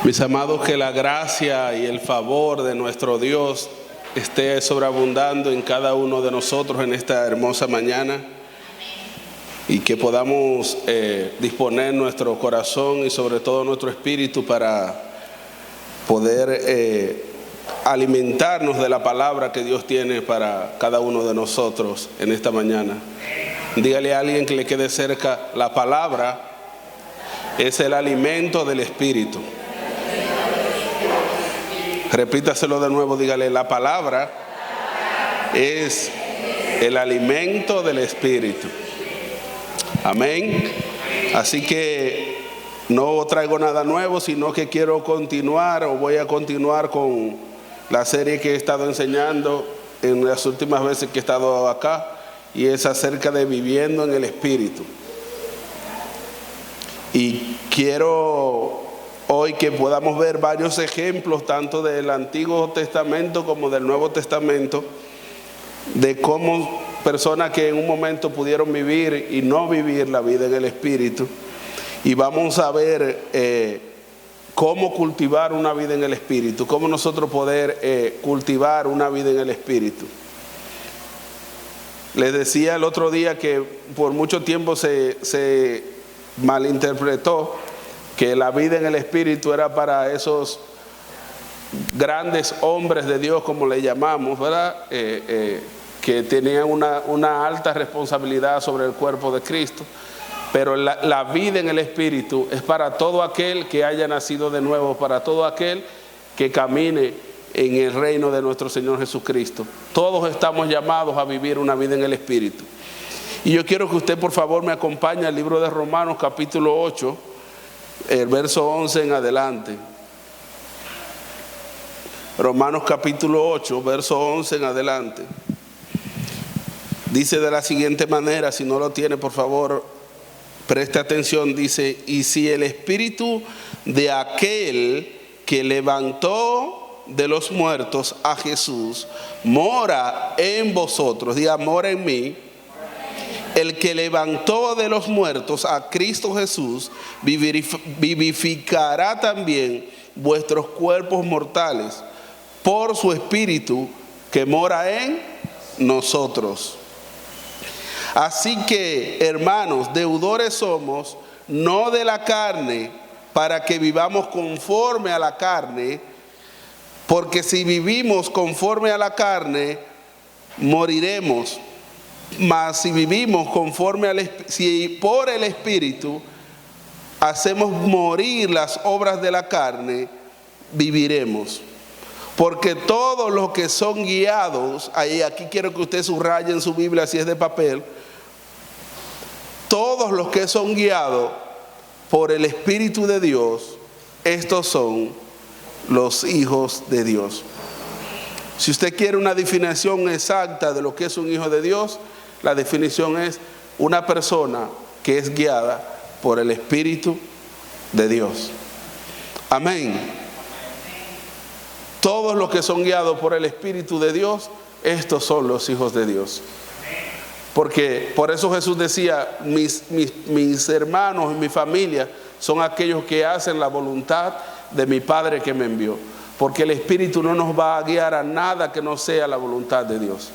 Mis amados, que la gracia y el favor de nuestro Dios esté sobreabundando en cada uno de nosotros en esta hermosa mañana, y que podamos disponer nuestro corazón y sobre todo nuestro espíritu para poder alimentarnos de la palabra que Dios tiene para cada uno de nosotros en esta mañana. Dígale a alguien que le quede cerca: la palabra es el alimento del espíritu. Repítaselo de nuevo, dígale: la palabra es el alimento del espíritu. Amén. Así que no traigo nada nuevo, sino que quiero continuar, o voy a continuar con la serie que he estado enseñando en las últimas veces que he estado acá, y es acerca de viviendo en el espíritu. Y quiero hoy que podamos ver varios ejemplos, tanto del Antiguo Testamento como del Nuevo Testamento, de cómo personas que en un momento pudieron vivir y no vivir la vida en el Espíritu. Y vamos a ver cómo cultivar una vida en el Espíritu, cómo nosotros poder cultivar una vida en el Espíritu. Les decía el otro día que por mucho tiempo se malinterpretó que la vida en el Espíritu era para esos grandes hombres de Dios, como le llamamos, ¿verdad? Que tenían una alta responsabilidad sobre el cuerpo de Cristo. Pero la vida en el Espíritu es para todo aquel que haya nacido de nuevo, para todo aquel que camine en el reino de nuestro Señor Jesucristo. Todos estamos llamados a vivir una vida en el Espíritu. Y yo quiero que usted, por favor, me acompañe al libro de Romanos, capítulo 8, el verso 11 en adelante. Romanos capítulo 8, verso 11 en adelante. Dice de la siguiente manera: si no lo tiene, por favor, preste atención. Dice: y si el espíritu de aquel que levantó de los muertos a Jesús mora en vosotros, diga: mora en mí. El que levantó de los muertos a Cristo Jesús vivificará también vuestros cuerpos mortales por su espíritu que mora en nosotros. Así que, hermanos, deudores somos, no de la carne, para que vivamos conforme a la carne, porque si vivimos conforme a la carne, moriremos. Mas si vivimos conforme si por el Espíritu hacemos morir las obras de la carne, viviremos. Porque todos los que son guiados, aquí quiero que usted subraye en su Biblia si es de papel, todos los que son guiados por el Espíritu de Dios, estos son los hijos de Dios. Si usted quiere una definición exacta de lo que es un hijo de Dios, la definición es una persona que es guiada por el Espíritu de Dios. Amén. Todos los que son guiados por el Espíritu de Dios, estos son los hijos de Dios. Porque por eso Jesús decía: mis hermanos y mi familia son aquellos que hacen la voluntad de mi Padre que me envió. Porque el Espíritu no nos va a guiar a nada que no sea la voluntad de Dios.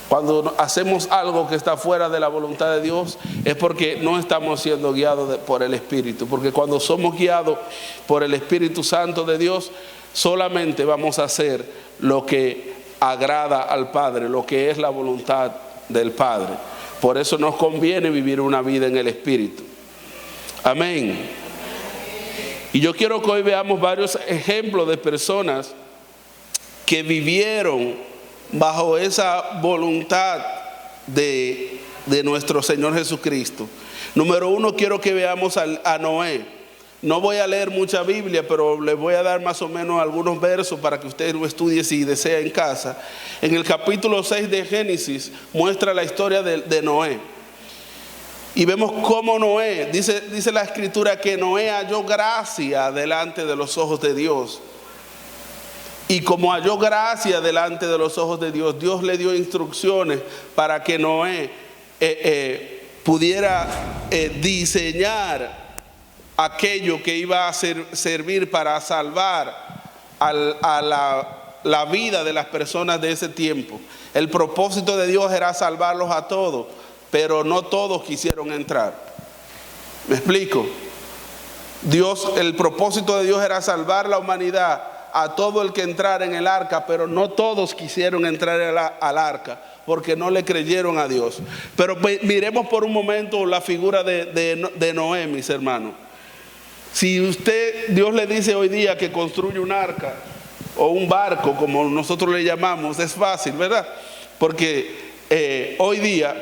Cuando hacemos algo que está fuera de la voluntad de Dios, es porque no estamos siendo guiados por el Espíritu. Porque cuando somos guiados por el Espíritu Santo de Dios, solamente vamos a hacer lo que agrada al Padre, lo que es la voluntad del Padre. Por eso nos conviene vivir una vida en el Espíritu. Amén. Y yo quiero que hoy veamos varios ejemplos de personas que vivieron bajo esa voluntad de nuestro Señor Jesucristo. Número uno, quiero que veamos a Noé. No voy a leer mucha Biblia, pero les voy a dar más o menos algunos versos para que usted lo estudie si desea en casa. En el capítulo 6 de Génesis muestra la historia de Noé. Y vemos cómo Noé, dice la Escritura, que Noé halló gracia delante de los ojos de Dios. Y como halló gracia delante de los ojos de Dios, Dios le dio instrucciones para que Noé pudiera diseñar aquello que iba a servir para salvar la vida de las personas de ese tiempo. El propósito de Dios era salvarlos a todos, pero no todos quisieron entrar. ¿Me explico? El propósito de Dios era salvar la humanidad, a todo el que entrara en el arca, pero no todos quisieron entrar al arca, porque no le creyeron a Dios. Pero miremos por un momento la figura de Noé, mis hermanos. Si Dios le dice hoy día que construye un arca o un barco, como nosotros le llamamos, es fácil, ¿verdad? Porque hoy día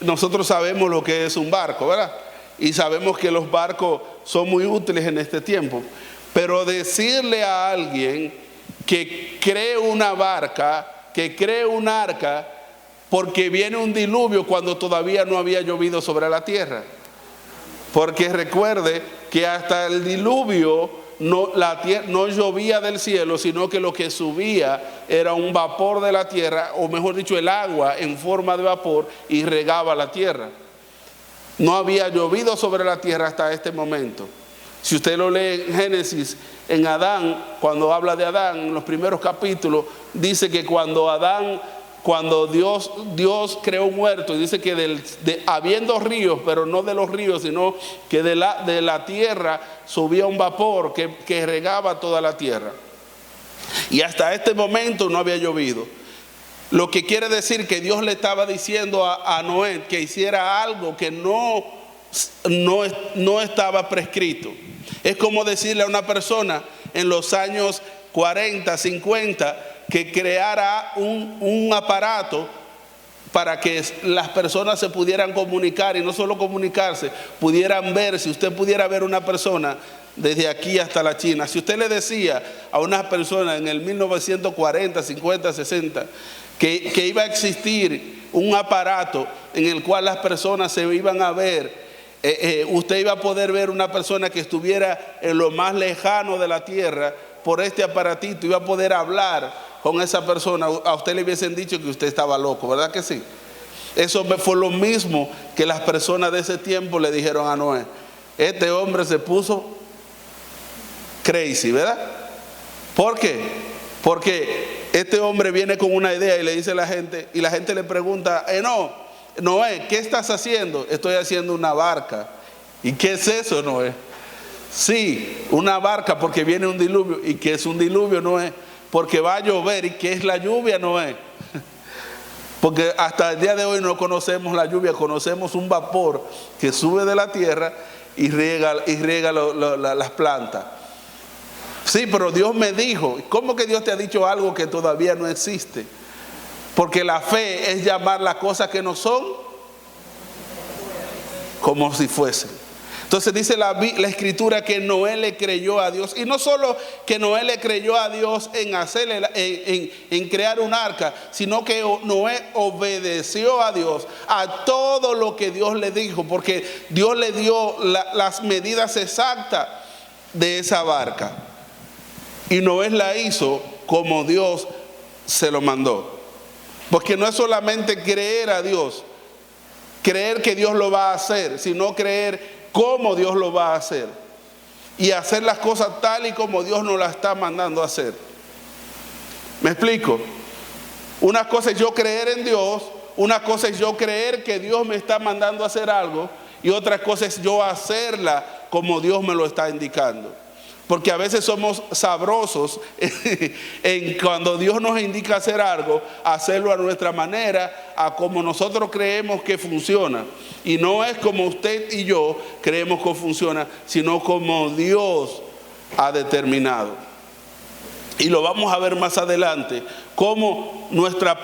nosotros sabemos lo que es un barco, ¿verdad? Y sabemos que los barcos son muy útiles en este tiempo. Pero decirle a alguien que cree una barca, que cree un arca, porque viene un diluvio cuando todavía no había llovido sobre la tierra. Porque recuerde que hasta el diluvio no llovía del cielo, sino que lo que subía era un vapor de la tierra, o mejor dicho, el agua en forma de vapor, y regaba la tierra. No había llovido sobre la tierra hasta este momento. Si usted lo lee en Génesis, en Adán, cuando habla de Adán, en los primeros capítulos, dice que cuando Dios creó un huerto, y dice que habiendo ríos, pero no de los ríos, sino que de la tierra subía un vapor que regaba toda la tierra. Y hasta este momento no había llovido. Lo que quiere decir que Dios le estaba diciendo a Noé que hiciera algo que no estaba prescrito. Es como decirle a una persona en los años 40, 50, que creara un aparato para que las personas se pudieran comunicar, y no solo comunicarse, pudieran ver. Si usted pudiera ver una persona desde aquí hasta la China, si usted le decía a una persona en el 1940, 50, 60, que iba a existir un aparato en el cual las personas se iban a ver, usted iba a poder ver una persona que estuviera en lo más lejano de la tierra por este aparatito, iba a poder hablar con esa persona. A usted le hubiesen dicho que usted estaba loco, ¿verdad que sí? Eso fue lo mismo que las personas de ese tiempo le dijeron a Noé. Este hombre se puso crazy, ¿verdad? ¿Por qué? Porque este hombre viene con una idea y le dice a la gente, y la gente le pregunta, Noé, ¿qué estás haciendo? Estoy haciendo una barca. ¿Y qué es eso, Noé? Sí, una barca, porque viene un diluvio. ¿Y qué es un diluvio, Noé? Porque va a llover. ¿Y qué es la lluvia, Noé? Porque hasta el día de hoy no conocemos la lluvia, conocemos un vapor que sube de la tierra y riega las plantas. Sí, pero Dios me dijo. ¿Cómo que Dios te ha dicho algo que todavía no existe? Porque la fe es llamar las cosas que no son como si fuesen. Entonces dice la Escritura que Noé le creyó a Dios. Y no solo que Noé le creyó a Dios en crear un arca, sino que Noé obedeció a Dios, a todo lo que Dios le dijo, porque Dios le dio las medidas exactas de esa barca. Y Noé la hizo como Dios se lo mandó. Porque no es solamente creer a Dios, creer que Dios lo va a hacer, sino creer cómo Dios lo va a hacer. Y hacer las cosas tal y como Dios nos las está mandando a hacer. ¿Me explico? Una cosa es yo creer en Dios, una cosa es yo creer que Dios me está mandando a hacer algo, y otra cosa es yo hacerla como Dios me lo está indicando. Porque a veces somos sabrosos en cuando Dios nos indica hacer algo, hacerlo a nuestra manera, a como nosotros creemos que funciona. Y no es como usted y yo creemos que funciona, sino como Dios ha determinado. Y lo vamos a ver más adelante, cómo nuestra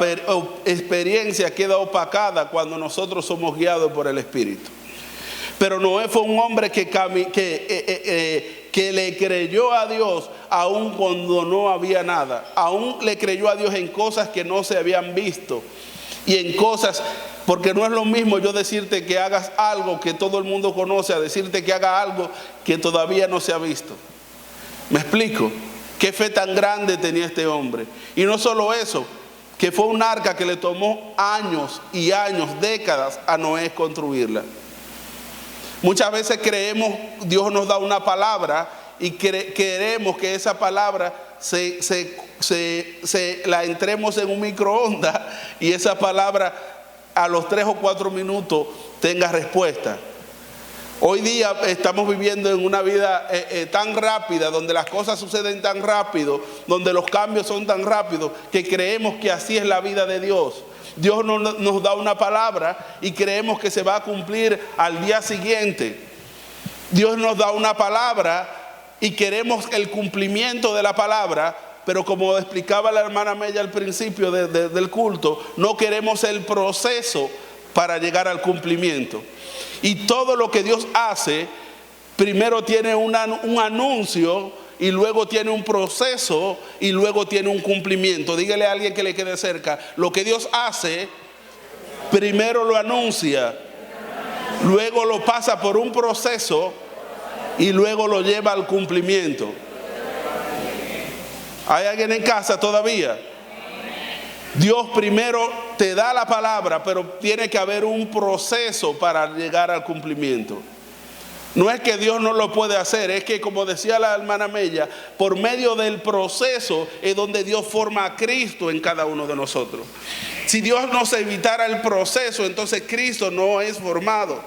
experiencia queda opacada cuando nosotros somos guiados por el Espíritu. Pero Noé fue un hombre que le creyó a Dios aun cuando no había nada. Aún le creyó a Dios en cosas que no se habían visto. Y en cosas, porque no es lo mismo yo decirte que hagas algo que todo el mundo conoce, a decirte que haga algo que todavía no se ha visto. ¿Me explico? Qué fe tan grande tenía este hombre. Y no solo eso, que fue un arca que le tomó años y años, décadas a Noé construirla. Muchas veces creemos, Dios nos da una palabra y queremos que esa palabra la entremos en un microondas y esa palabra a los 3 o 4 minutos tenga respuesta. Hoy día estamos viviendo en una vida tan rápida, donde las cosas suceden tan rápido, donde los cambios son tan rápidos, que creemos que así es la vida de Dios. Dios nos da una palabra y creemos que se va a cumplir al día siguiente. Dios nos da una palabra y queremos el cumplimiento de la palabra, pero como explicaba la hermana Mella al principio del culto, no queremos el proceso para llegar al cumplimiento. Y todo lo que Dios hace, primero tiene un anuncio, y luego tiene un proceso, y luego tiene un cumplimiento. Dígale a alguien que le quede cerca: lo que Dios hace, primero lo anuncia, luego lo pasa por un proceso, y luego lo lleva al cumplimiento. ¿Hay alguien en casa todavía? Dios primero te da la palabra, pero tiene que haber un proceso para llegar al cumplimiento. No es que Dios no lo puede hacer, es que, como decía la hermana Mella, por medio del proceso es donde Dios forma a Cristo en cada uno de nosotros. Si Dios nos evitara el proceso, entonces Cristo no es formado.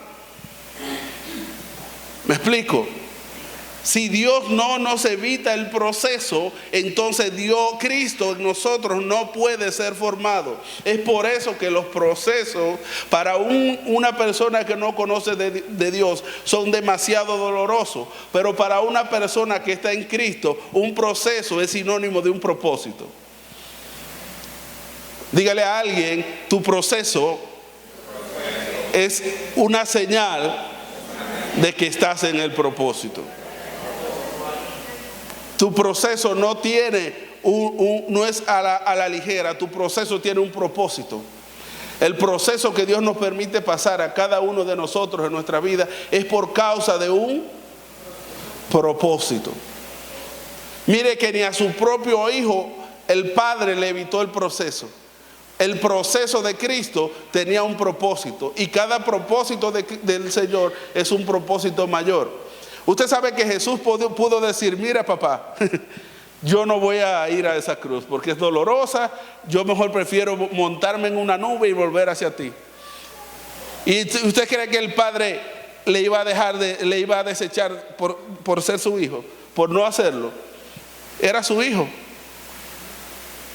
¿Me explico? Si Dios no nos evita el proceso, entonces Cristo en nosotros no puede ser formado. Es por eso que los procesos para una persona que no conoce de Dios son demasiado dolorosos. Pero para una persona que está en Cristo, un proceso es sinónimo de un propósito. Dígale a alguien: tu proceso es una señal de que estás en el propósito. Tu proceso no es a la ligera, tu proceso tiene un propósito. El proceso que Dios nos permite pasar a cada uno de nosotros en nuestra vida es por causa de un propósito. Mire que ni a su propio hijo el Padre le evitó el proceso. El proceso de Cristo tenía un propósito, y cada propósito del Señor es un propósito mayor. Usted sabe que Jesús pudo decir: mira, papá, yo no voy a ir a esa cruz porque es dolorosa, yo mejor prefiero montarme en una nube y volver hacia ti. ¿Y usted cree que el Padre le iba a desechar por ser su hijo, por no hacerlo? Era su hijo.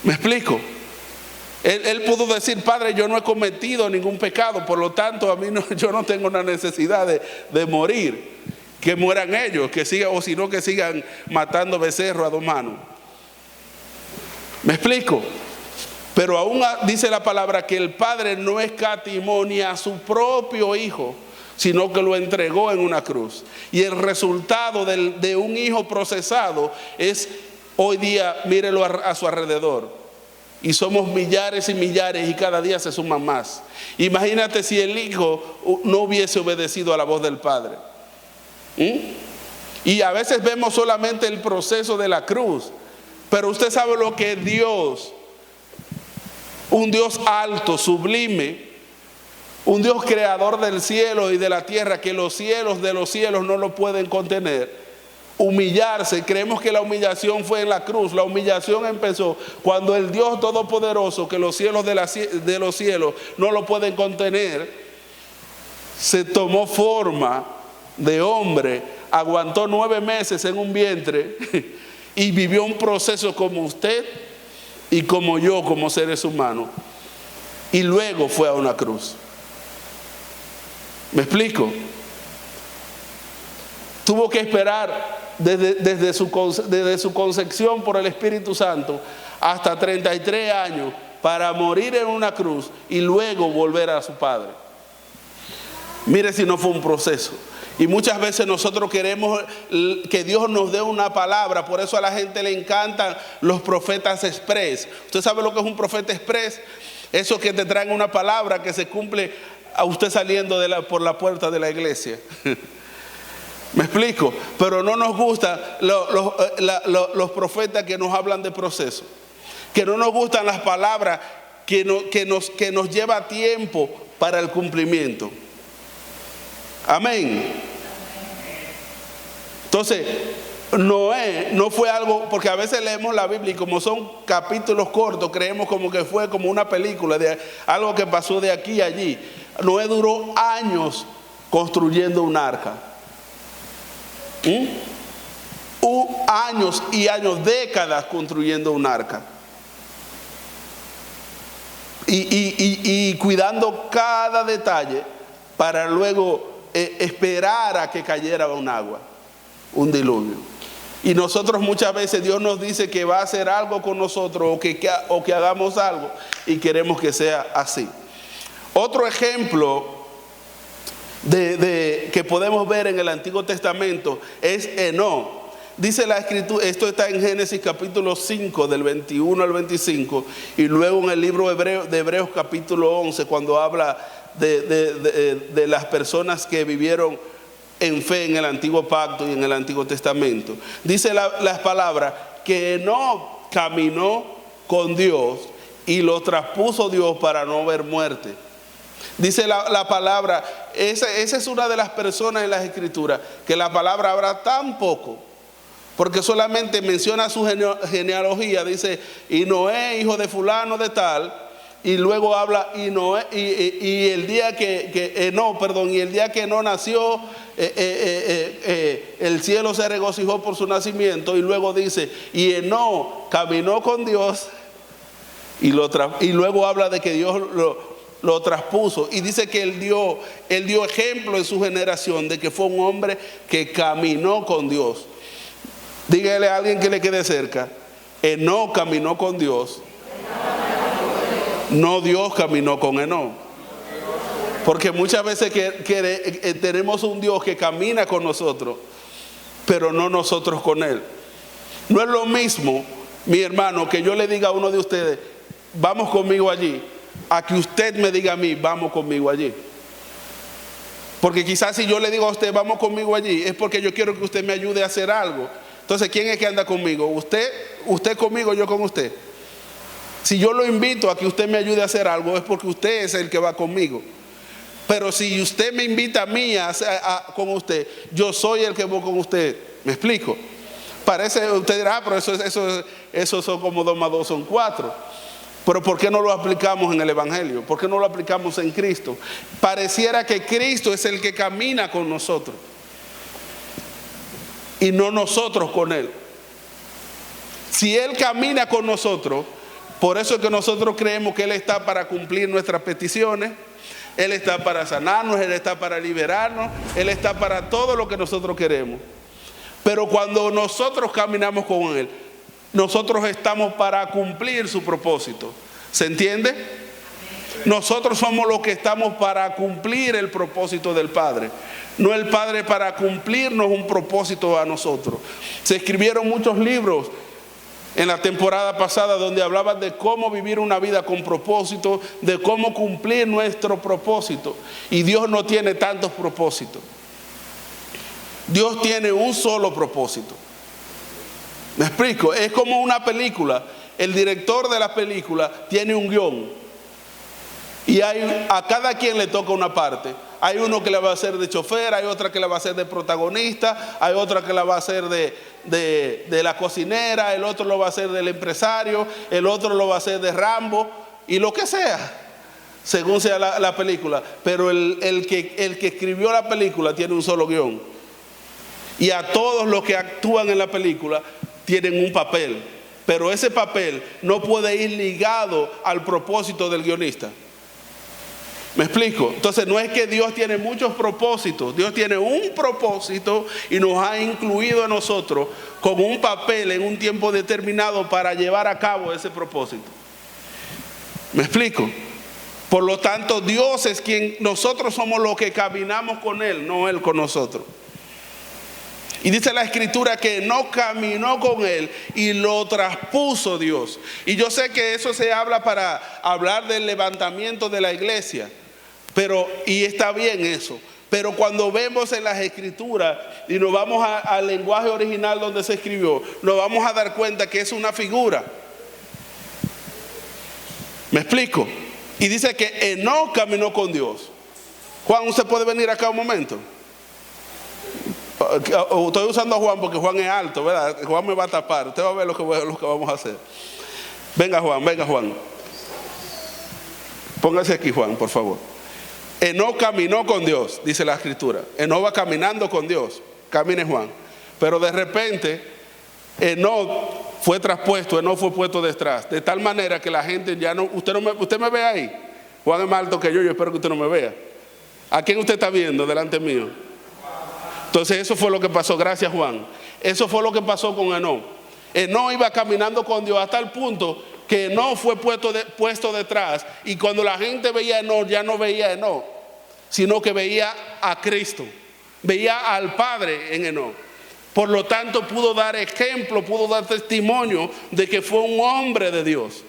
¿Me explico? Él pudo decir: Padre, yo no he cometido ningún pecado, por lo tanto yo no tengo una necesidad de morir. Que mueran ellos, o si no, que sigan matando becerros a 2 manos. ¿Me explico? Pero aún dice la palabra que el Padre no escatimó ni a su propio hijo, sino que lo entregó en una cruz. Y el resultado de un hijo procesado es hoy día, mírelo a su alrededor. Y somos millares y millares, y cada día se suman más. Imagínate si el hijo no hubiese obedecido a la voz del Padre. Y a veces vemos solamente el proceso de la cruz, pero usted sabe lo que es Dios, un Dios alto, sublime, un Dios creador del cielo y de la tierra, que los cielos de los cielos no lo pueden contener. Humillarse, creemos que la humillación fue en la cruz. La humillación empezó cuando el Dios todopoderoso, que los cielos de los cielos no lo pueden contener, se tomó forma de hombre, aguantó 9 meses en un vientre y vivió un proceso como usted y como yo, como seres humanos, y luego fue a una cruz. ¿Me explico? Tuvo que esperar desde su concepción por el Espíritu Santo hasta 33 años para morir en una cruz y luego volver a su Padre. Mire si no fue un proceso. Y muchas veces nosotros queremos que Dios nos dé una palabra. Por eso a la gente le encantan los profetas express. ¿Usted sabe lo que es un profeta express? Eso que te traen una palabra que se cumple a usted saliendo por la puerta de la iglesia. ¿Me explico? Pero no nos gustan los profetas que nos hablan de proceso. Que no nos gustan las palabras que nos lleva tiempo para el cumplimiento. Amén. Entonces, Noé no fue algo, porque a veces leemos la Biblia y como son capítulos cortos, creemos como que fue como una película, de algo que pasó de aquí a allí. Noé duró años construyendo un arca. Años y años, décadas construyendo un arca. Y cuidando cada detalle para luego esperar a que cayera un agua, un diluvio. Y nosotros muchas veces Dios nos dice que va a hacer algo con nosotros o que hagamos algo y queremos que sea así. Otro ejemplo que podemos ver en el Antiguo Testamento es Enoc. Dice la Escritura, esto está en Génesis capítulo 5 del 21 al 25 y luego en el libro de Hebreos capítulo 11 cuando habla de las personas que vivieron en fe en el Antiguo Pacto y en el Antiguo Testamento. Dice las palabras que Enoc caminó con Dios y lo traspuso Dios para no ver muerte. Dice la palabra, esa es una de las personas en las Escrituras que la palabra habla tan poco, porque solamente menciona su genealogía, dice, y Noé, hijo de fulano de tal, y luego habla, y Noé, y el día que Enoc nació, el cielo se regocijó por su nacimiento, y luego dice, y Enoc caminó con Dios, y luego habla de que Dios lo traspuso, y dice que él dio ejemplo en su generación de que fue un hombre que caminó con Dios. Dígale a alguien que le quede cerca, Enoc caminó con Dios, no Dios caminó con Enoc. Porque muchas veces tenemos un Dios que camina con nosotros, pero no nosotros con Él. No es lo mismo, mi hermano, que yo le diga a uno de ustedes, vamos conmigo allí, a que usted me diga a mí, vamos conmigo allí. Porque quizás si yo le digo a usted, vamos conmigo allí, es porque yo quiero que usted me ayude a hacer algo. Entonces, ¿quién es que anda conmigo? ¿Usted conmigo, yo con usted? Si yo lo invito a que usted me ayude a hacer algo, es porque usted es el que va conmigo. Pero si usted me invita a mí con usted, yo soy el que voy con usted. ¿Me explico? Parece, usted dirá, pero eso son como 2 más 2 son 4. Pero ¿por qué no lo aplicamos en el Evangelio? ¿Por qué no lo aplicamos en Cristo? Pareciera que Cristo es el que camina con nosotros y no nosotros con Él. Si Él camina con nosotros, por eso es que nosotros creemos que Él está para cumplir nuestras peticiones, Él está para sanarnos, Él está para liberarnos, Él está para todo lo que nosotros queremos. Pero cuando nosotros caminamos con Él, nosotros estamos para cumplir su propósito. ¿Se entiende? Nosotros somos los que estamos para cumplir el propósito del Padre, no el Padre para cumplirnos un propósito a nosotros. Se escribieron muchos libros en la temporada pasada donde hablaban de cómo vivir una vida con propósito, de cómo cumplir nuestro propósito. Y Dios no tiene tantos propósitos. Dios tiene un solo propósito. ¿Me explico? Es como una película. El director de la película tiene un guión. Y a cada quien le toca una parte. Hay uno que le va a hacer de chofer, hay otra que le va a hacer de protagonista, hay otra que la va a hacer de la cocinera, el otro lo va a hacer del empresario, el otro lo va a hacer de Rambo, y lo que sea, según sea la película. Pero el que escribió la película tiene un solo guión. Y a todos los que actúan en la película tienen un papel. Pero ese papel no puede ir ligado al propósito del guionista. ¿Me explico? Entonces no es que Dios tiene muchos propósitos. Dios tiene un propósito y nos ha incluido a nosotros con un papel en un tiempo determinado para llevar a cabo ese propósito. ¿Me explico? Por lo tanto, Dios es quien, nosotros somos los que caminamos con Él, no Él con nosotros. Y dice la Escritura que no caminó con Él y lo traspuso Dios. Y yo sé que eso se habla para hablar del levantamiento de la iglesia. Y está bien eso. Pero cuando vemos en las Escrituras y nos vamos al lenguaje original donde se escribió, nos vamos a dar cuenta que es una figura. ¿Me explico? Y dice que Enoc caminó con Dios. Juan, ¿usted puede venir acá un momento? Estoy usando a Juan porque Juan es alto, ¿verdad? Juan me va a tapar. Usted va a ver lo que vamos a hacer. Venga Juan. Póngase aquí, Juan, por favor. Enoc caminó con Dios, dice la escritura. Enoc va caminando con Dios. Camine, Juan. Pero de repente, Enoc fue traspuesto, Enoc fue puesto detrás. De tal manera que la gente ya no... Usted me ve ahí. Juan es más alto que yo espero que usted no me vea. ¿A quién usted está viendo delante mío? Entonces eso fue lo que pasó. Gracias, Juan. Eso fue lo que pasó con Enoc. Enoc iba caminando con Dios hasta el punto que Enoc fue puesto detrás, y cuando la gente veía a Enoc, ya no veía a Enoc, sino que veía a Cristo, veía al Padre en Enoc. Por lo tanto pudo dar ejemplo, pudo dar testimonio de que fue un hombre de Dios.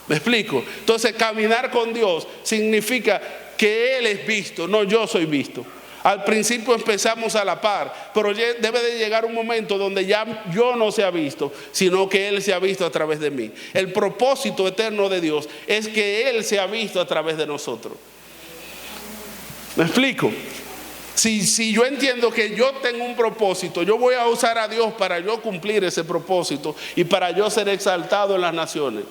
¿Me explico? Entonces caminar con Dios significa que Él es visto, no yo soy visto. Al principio empezamos a la par, pero debe de llegar un momento donde ya yo no sea visto, sino que Él sea visto a través de mí. El propósito eterno de Dios es que Él sea visto a través de nosotros. ¿Me explico? Si yo entiendo que yo tengo un propósito, yo voy a usar a Dios para yo cumplir ese propósito y para yo ser exaltado en las naciones.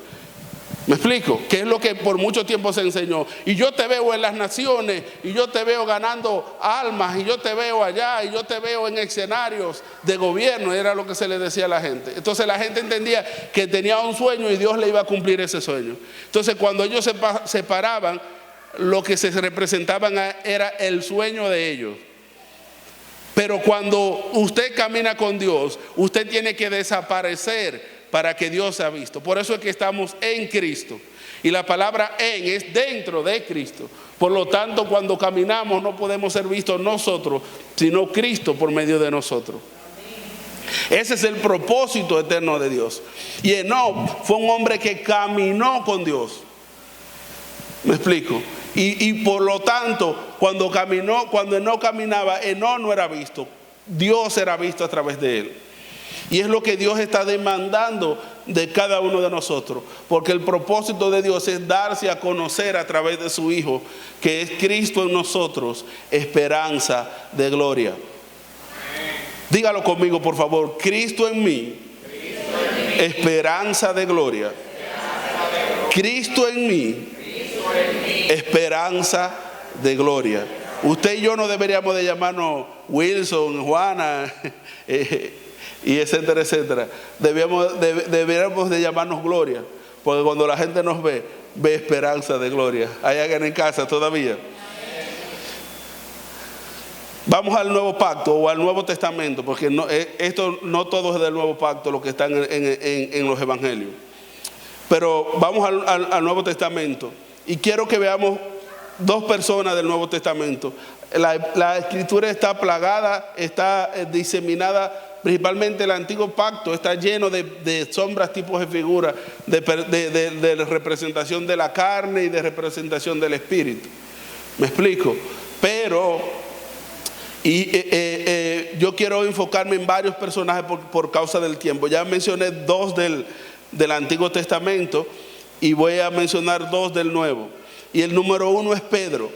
¿Me explico? Que es lo que por mucho tiempo se enseñó. Y yo te veo en las naciones, y yo te veo ganando almas, y yo te veo allá, y yo te veo en escenarios de gobierno. Era lo que se le decía a la gente. Entonces la gente entendía que tenía un sueño y Dios le iba a cumplir ese sueño. Entonces cuando ellos se paraban, lo que se representaban era el sueño de ellos. Pero cuando usted camina con Dios, usted tiene que desaparecer para que Dios sea visto. Por eso es que estamos en Cristo. Y la palabra en es dentro de Cristo. Por lo tanto, cuando caminamos no podemos ser vistos nosotros, sino Cristo por medio de nosotros. Ese es el propósito eterno de Dios. Y Enoc fue un hombre que caminó con Dios. ¿Me explico? Y por lo tanto, cuando Enoc caminaba, Enoc no era visto. Dios era visto a través de él. Y es lo que Dios está demandando de cada uno de nosotros. Porque el propósito de Dios es darse a conocer a través de su Hijo, que es Cristo en nosotros, esperanza de gloria. Dígalo conmigo, por favor. Cristo en mí, esperanza de gloria. Cristo en mí, esperanza de gloria. Usted y yo no deberíamos de llamarnos Wilson, Juana, y etcétera, etcétera. Deberíamos de llamarnos Gloria, porque cuando la gente nos ve esperanza de gloria. ¿Hay alguien en casa todavía? Vamos al Nuevo Pacto o al Nuevo Testamento, porque esto no todo es del Nuevo Pacto, lo que está en los Evangelios. Pero vamos al Nuevo Testamento, y quiero que veamos dos personas del Nuevo Testamento. La Escritura está plagada, está diseminada. Principalmente el Antiguo Pacto está lleno de sombras, tipos de figuras, de representación de la carne y de representación del Espíritu. ¿Me explico? Pero yo quiero enfocarme en varios personajes por causa del tiempo. Ya mencioné dos del Antiguo Testamento y voy a mencionar dos del Nuevo. Y el número uno es Pedro.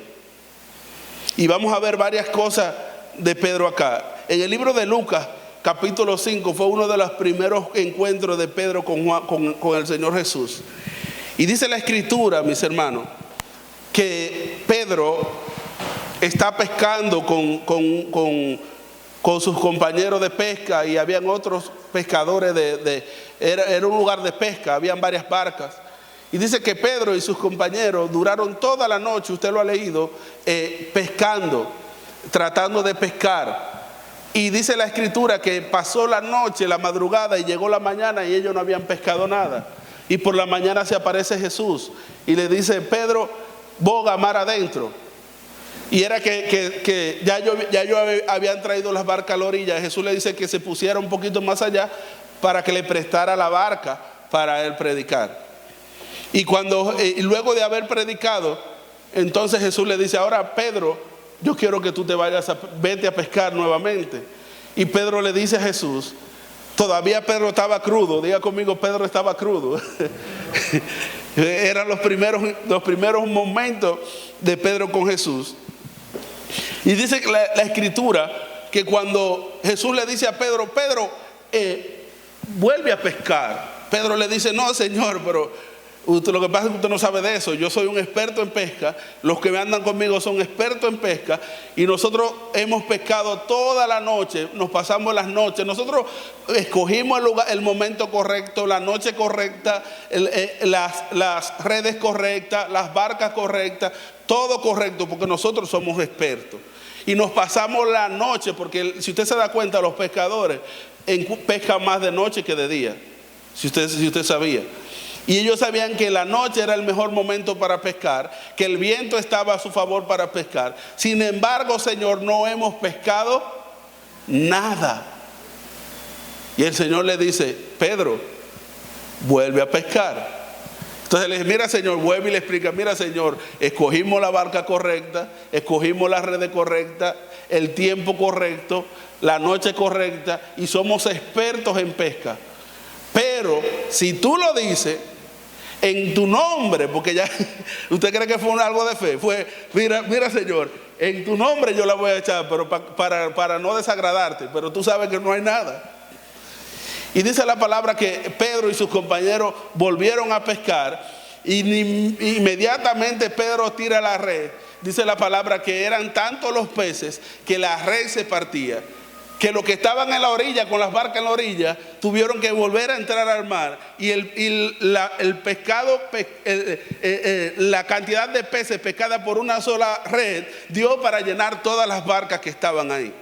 Y vamos a ver varias cosas de Pedro acá. En el libro de Lucas, capítulo 5, fue uno de los primeros encuentros de Pedro con el Señor Jesús. Y dice la Escritura, mis hermanos, que Pedro está pescando con sus compañeros de pesca, y habían otros pescadores era un lugar de pesca, habían varias barcas. Y dice que Pedro y sus compañeros duraron toda la noche, usted lo ha leído, pescando, tratando de pescar. Y dice la Escritura que pasó la noche, la madrugada, y llegó la mañana y ellos no habían pescado nada. Y por la mañana se aparece Jesús y le dice: Pedro, boga mar adentro. Y era que ya yo habían traído las barcas a la orilla. Jesús le dice que se pusiera un poquito más allá para que le prestara la barca para él predicar. Y luego de haber predicado, entonces Jesús le dice: ahora, Pedro, yo quiero que tú vete a pescar nuevamente. Y Pedro le dice a Jesús, todavía Pedro estaba crudo, diga conmigo, Pedro estaba crudo. Eran los primeros momentos de Pedro con Jesús. Y dice la escritura que cuando Jesús le dice a Pedro, Pedro, vuelve a pescar. Pedro le dice, no, Señor, pero lo que pasa es que usted no sabe de eso. Yo soy un experto en pesca. Los que me andan conmigo son expertos en pesca. Y nosotros hemos pescado toda la noche. Nos pasamos las noches. Nosotros escogimos el lugar, el momento correcto, la noche correcta, las redes correctas, las barcas correctas. Todo correcto porque nosotros somos expertos. Y nos pasamos la noche porque si usted se da cuenta, los pescadores pescan más de noche que de día. Si usted sabía. Y ellos sabían que la noche era el mejor momento para pescar, que el viento estaba a su favor para pescar. Sin embargo, Señor, no hemos pescado nada. Y el Señor le dice, Pedro, vuelve a pescar. Entonces le dice, mira, Señor, vuelve y le explica, mira, Señor, escogimos la barca correcta, escogimos la red correcta, el tiempo correcto, la noche correcta, y somos expertos en pesca. Pero si tú lo dices en tu nombre, porque ya usted cree que fue algo de fe, fue, mira, Señor, en tu nombre yo la voy a echar, pero para no desagradarte, pero tú sabes que no hay nada. Y dice la palabra que Pedro y sus compañeros volvieron a pescar y inmediatamente Pedro tira la red. Dice la palabra que eran tantos los peces que la red se partía, que los que estaban en la orilla, con las barcas en la orilla, tuvieron que volver a entrar al mar. Y el pescado, la cantidad de peces pescada por una sola red, dio para llenar todas las barcas que estaban ahí.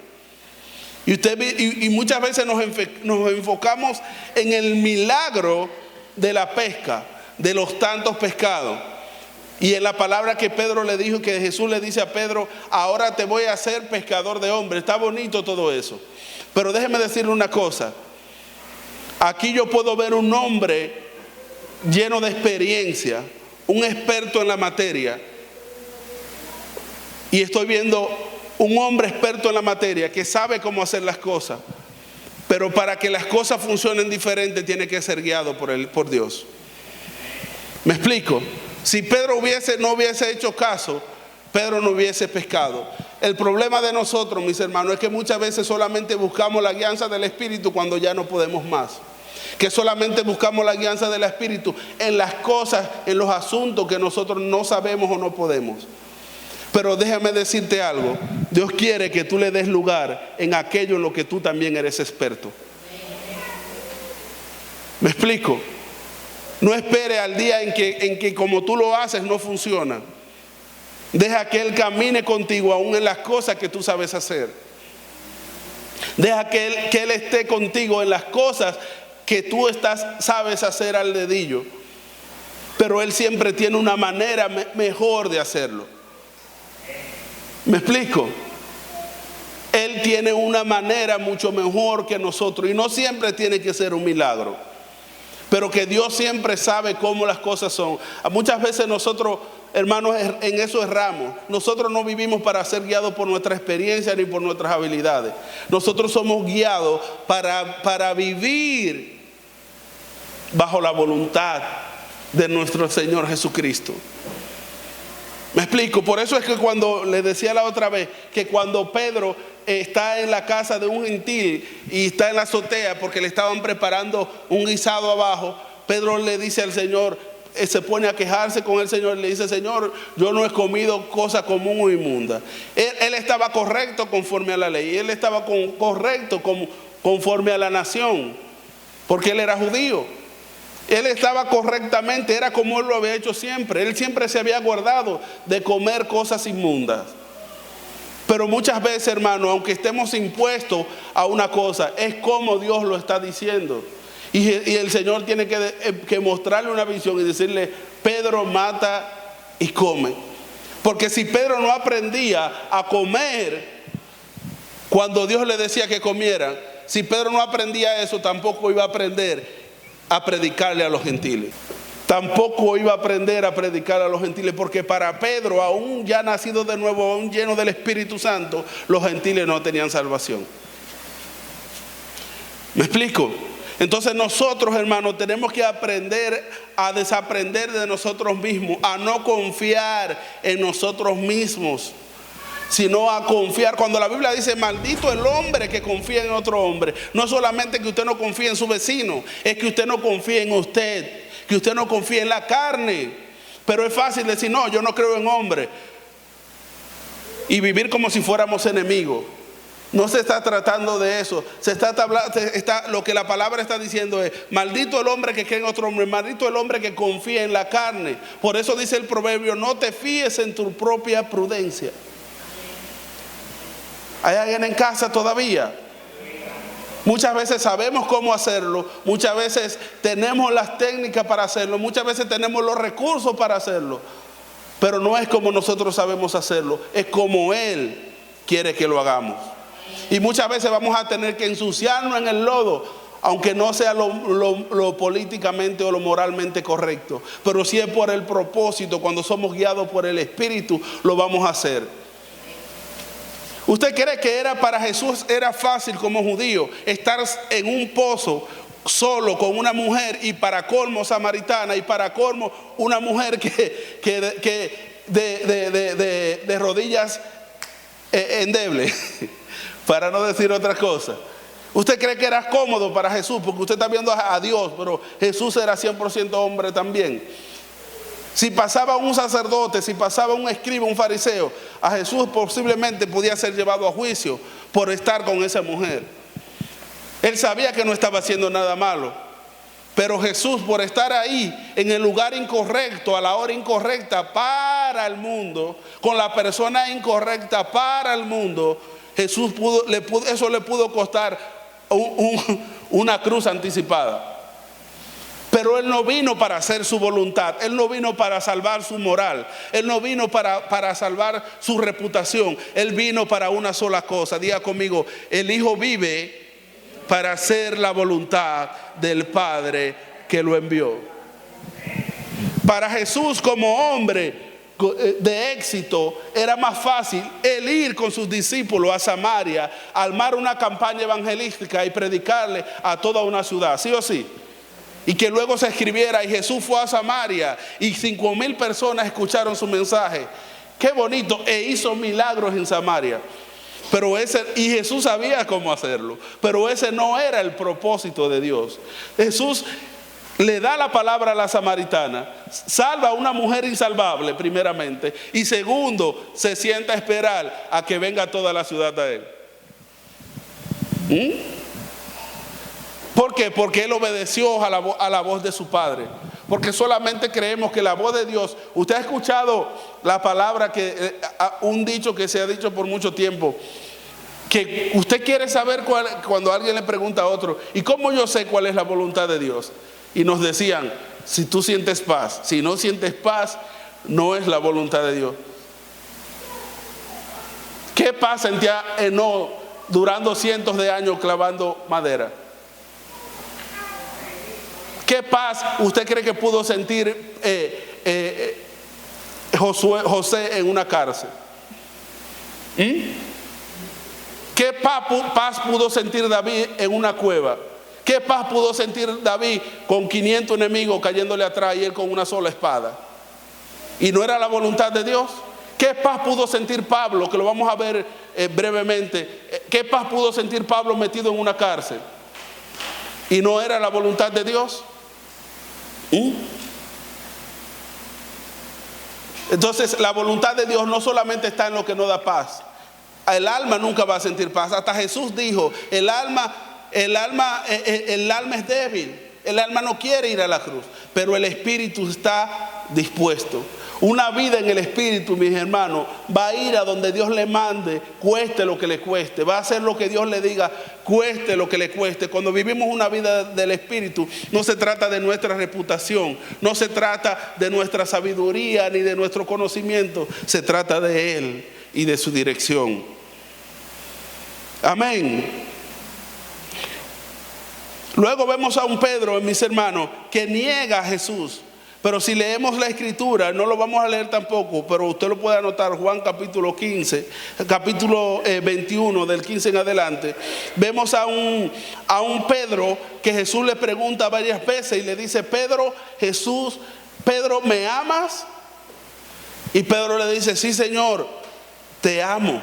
Y muchas veces nos enfocamos en el milagro de la pesca, de los tantos pescados. Y en la palabra que Pedro le dijo, que Jesús le dice a Pedro, ahora te voy a hacer pescador de hombres. Está bonito todo eso. Pero déjeme decirle una cosa. Aquí yo puedo ver un hombre lleno de experiencia, un experto en la materia. Y estoy viendo un hombre experto en la materia que sabe cómo hacer las cosas. Pero para que las cosas funcionen diferente tiene que ser guiado por Dios. ¿Me explico? Si Pedro no hubiese hecho caso, Pedro no hubiese pescado. El problema de nosotros, mis hermanos, es que muchas veces solamente buscamos la guianza del Espíritu cuando ya no podemos más. Que solamente buscamos la guianza del Espíritu en las cosas, en los asuntos que nosotros no sabemos o no podemos. Pero déjame decirte algo. Dios quiere que tú le des lugar en aquello en lo que tú también eres experto. ¿Me explico? No espere al día en que como tú lo haces no funciona. Deja que Él camine contigo aún en las cosas que tú sabes hacer. Deja que Él esté contigo en las cosas que tú sabes hacer al dedillo. Pero Él siempre tiene una manera mejor de hacerlo. ¿Me explico? Él tiene una manera mucho mejor que nosotros. Y no siempre tiene que ser un milagro. Pero que Dios siempre sabe cómo las cosas son. Muchas veces nosotros, hermanos, en eso erramos. Nosotros no vivimos para ser guiados por nuestra experiencia ni por nuestras habilidades. Nosotros somos guiados para vivir bajo la voluntad de nuestro Señor Jesucristo. ¿Me explico? Por eso es que cuando le decía la otra vez que cuando Pedro está en la casa de un gentil y está en la azotea porque le estaban preparando un guisado abajo, Pedro le dice al Señor, se pone a quejarse con el Señor, le dice, Señor, yo no he comido cosa común o inmunda. Él estaba correcto conforme a la ley, él estaba correcto conforme a la nación, porque él era judío. Él estaba correctamente, era como él lo había hecho siempre. Él siempre se había guardado de comer cosas inmundas. Pero muchas veces, hermano, aunque estemos impuestos a una cosa, es como Dios lo está diciendo. Y el Señor tiene que mostrarle una visión y decirle, Pedro, mata y come. Porque si Pedro no aprendía a comer cuando Dios le decía que comiera, si Pedro no aprendía eso, tampoco iba a aprender a predicarle a los gentiles. Tampoco iba a aprender a predicar a los gentiles, porque para Pedro, aún ya nacido de nuevo, aún lleno del Espíritu Santo, los gentiles no tenían salvación. ¿Me explico? Entonces nosotros, hermanos, tenemos que aprender a desaprender de nosotros mismos, a no confiar en nosotros mismos. sino a confiar. Cuando la Biblia dice maldito el hombre que confía en otro hombre, no solamente que usted no confíe en su vecino, es que usted no confía en usted, que usted no confía en la carne. Pero es fácil decir, no, yo no creo en hombre, y vivir como si fuéramos enemigos. No se está tratando de eso. Lo que la palabra está diciendo es, maldito el hombre que cree en otro hombre, maldito el hombre que confía en la carne. Por eso dice el proverbio, no te fíes en tu propia prudencia. ¿Hay alguien en casa todavía? Muchas veces sabemos cómo hacerlo, muchas veces tenemos las técnicas para hacerlo, muchas veces tenemos los recursos para hacerlo, pero no es como nosotros sabemos hacerlo, es como Él quiere que lo hagamos. Y muchas veces vamos a tener que ensuciarnos en el lodo, aunque no sea lo políticamente o lo moralmente correcto, pero si es por el propósito, cuando somos guiados por el Espíritu, lo vamos a hacer. ¿Usted cree que para Jesús era fácil como judío estar en un pozo solo con una mujer, y para colmo samaritana, y para colmo una mujer que de rodillas endebles, para no decir otra cosa? ¿Usted cree que era cómodo para Jesús? Porque usted está viendo a Dios, pero Jesús era 100% hombre también. Si pasaba un sacerdote, si pasaba un escriba, un fariseo, a Jesús posiblemente podía ser llevado a juicio por estar con esa mujer. Él sabía que no estaba haciendo nada malo, pero Jesús, por estar ahí en el lugar incorrecto, a la hora incorrecta para el mundo, con la persona incorrecta para el mundo, Jesús eso le pudo costar una cruz anticipada. Pero Él no vino para hacer su voluntad, Él no vino para salvar su moral, Él no vino para salvar su reputación, Él vino para una sola cosa. Diga conmigo, el Hijo vive para hacer la voluntad del Padre que lo envió. Para Jesús, como hombre de éxito, era más fácil el ir con sus discípulos a Samaria, armar una campaña evangelística y predicarle a toda una ciudad, ¿sí o sí? Y que luego se escribiera, y Jesús fue a Samaria y 5,000 personas escucharon su mensaje. Qué bonito, e hizo milagros en Samaria. Y Jesús sabía cómo hacerlo, pero ese no era el propósito de Dios. Jesús le da la palabra a la samaritana, salva a una mujer insalvable primeramente, y segundo, se sienta a esperar a que venga toda la ciudad a Él. ¿Por qué? Porque Él obedeció a la voz de su Padre. Porque solamente creemos que la voz de Dios. Usted ha escuchado la palabra, un dicho que se ha dicho por mucho tiempo, que usted quiere saber cuando alguien le pregunta a otro, ¿y cómo yo sé cuál es la voluntad de Dios? Y nos decían, si tú sientes paz, si no sientes paz, no es la voluntad de Dios. ¿Qué paz sentía Enoc durando cientos de años clavando madera? ¿Qué paz usted cree que pudo sentir José en una cárcel? ¿Qué paz pudo sentir David en una cueva? ¿Qué paz pudo sentir David con 500 enemigos cayéndole atrás y él con una sola espada? ¿Y no era la voluntad de Dios? ¿Qué paz pudo sentir Pablo? Que lo vamos a ver brevemente. ¿Qué paz pudo sentir Pablo metido en una cárcel? ¿Y no era la voluntad de Dios? Entonces la voluntad de Dios no solamente está en lo que no da paz. El alma nunca va a sentir paz. Hasta Jesús dijo, el alma es débil, el alma no quiere ir a la cruz, pero el espíritu está dispuesto. Una vida en el espíritu, mis hermanos, va a ir a donde Dios le mande, cueste lo que le cueste. Va a hacer lo que Dios le diga, cueste lo que le cueste. Cuando vivimos una vida del espíritu, no se trata de nuestra reputación, no se trata de nuestra sabiduría ni de nuestro conocimiento, se trata de Él y de su dirección. Amén. Luego vemos a un Pedro, mis hermanos, que niega a Jesús. Pero si leemos la escritura, no lo vamos a leer tampoco, pero usted lo puede anotar, Juan capítulo 15, capítulo 21, del 15 en adelante. Vemos a un Pedro que Jesús le pregunta varias veces y le dice, Pedro, ¿me amas? Y Pedro le dice, sí, Señor, te amo.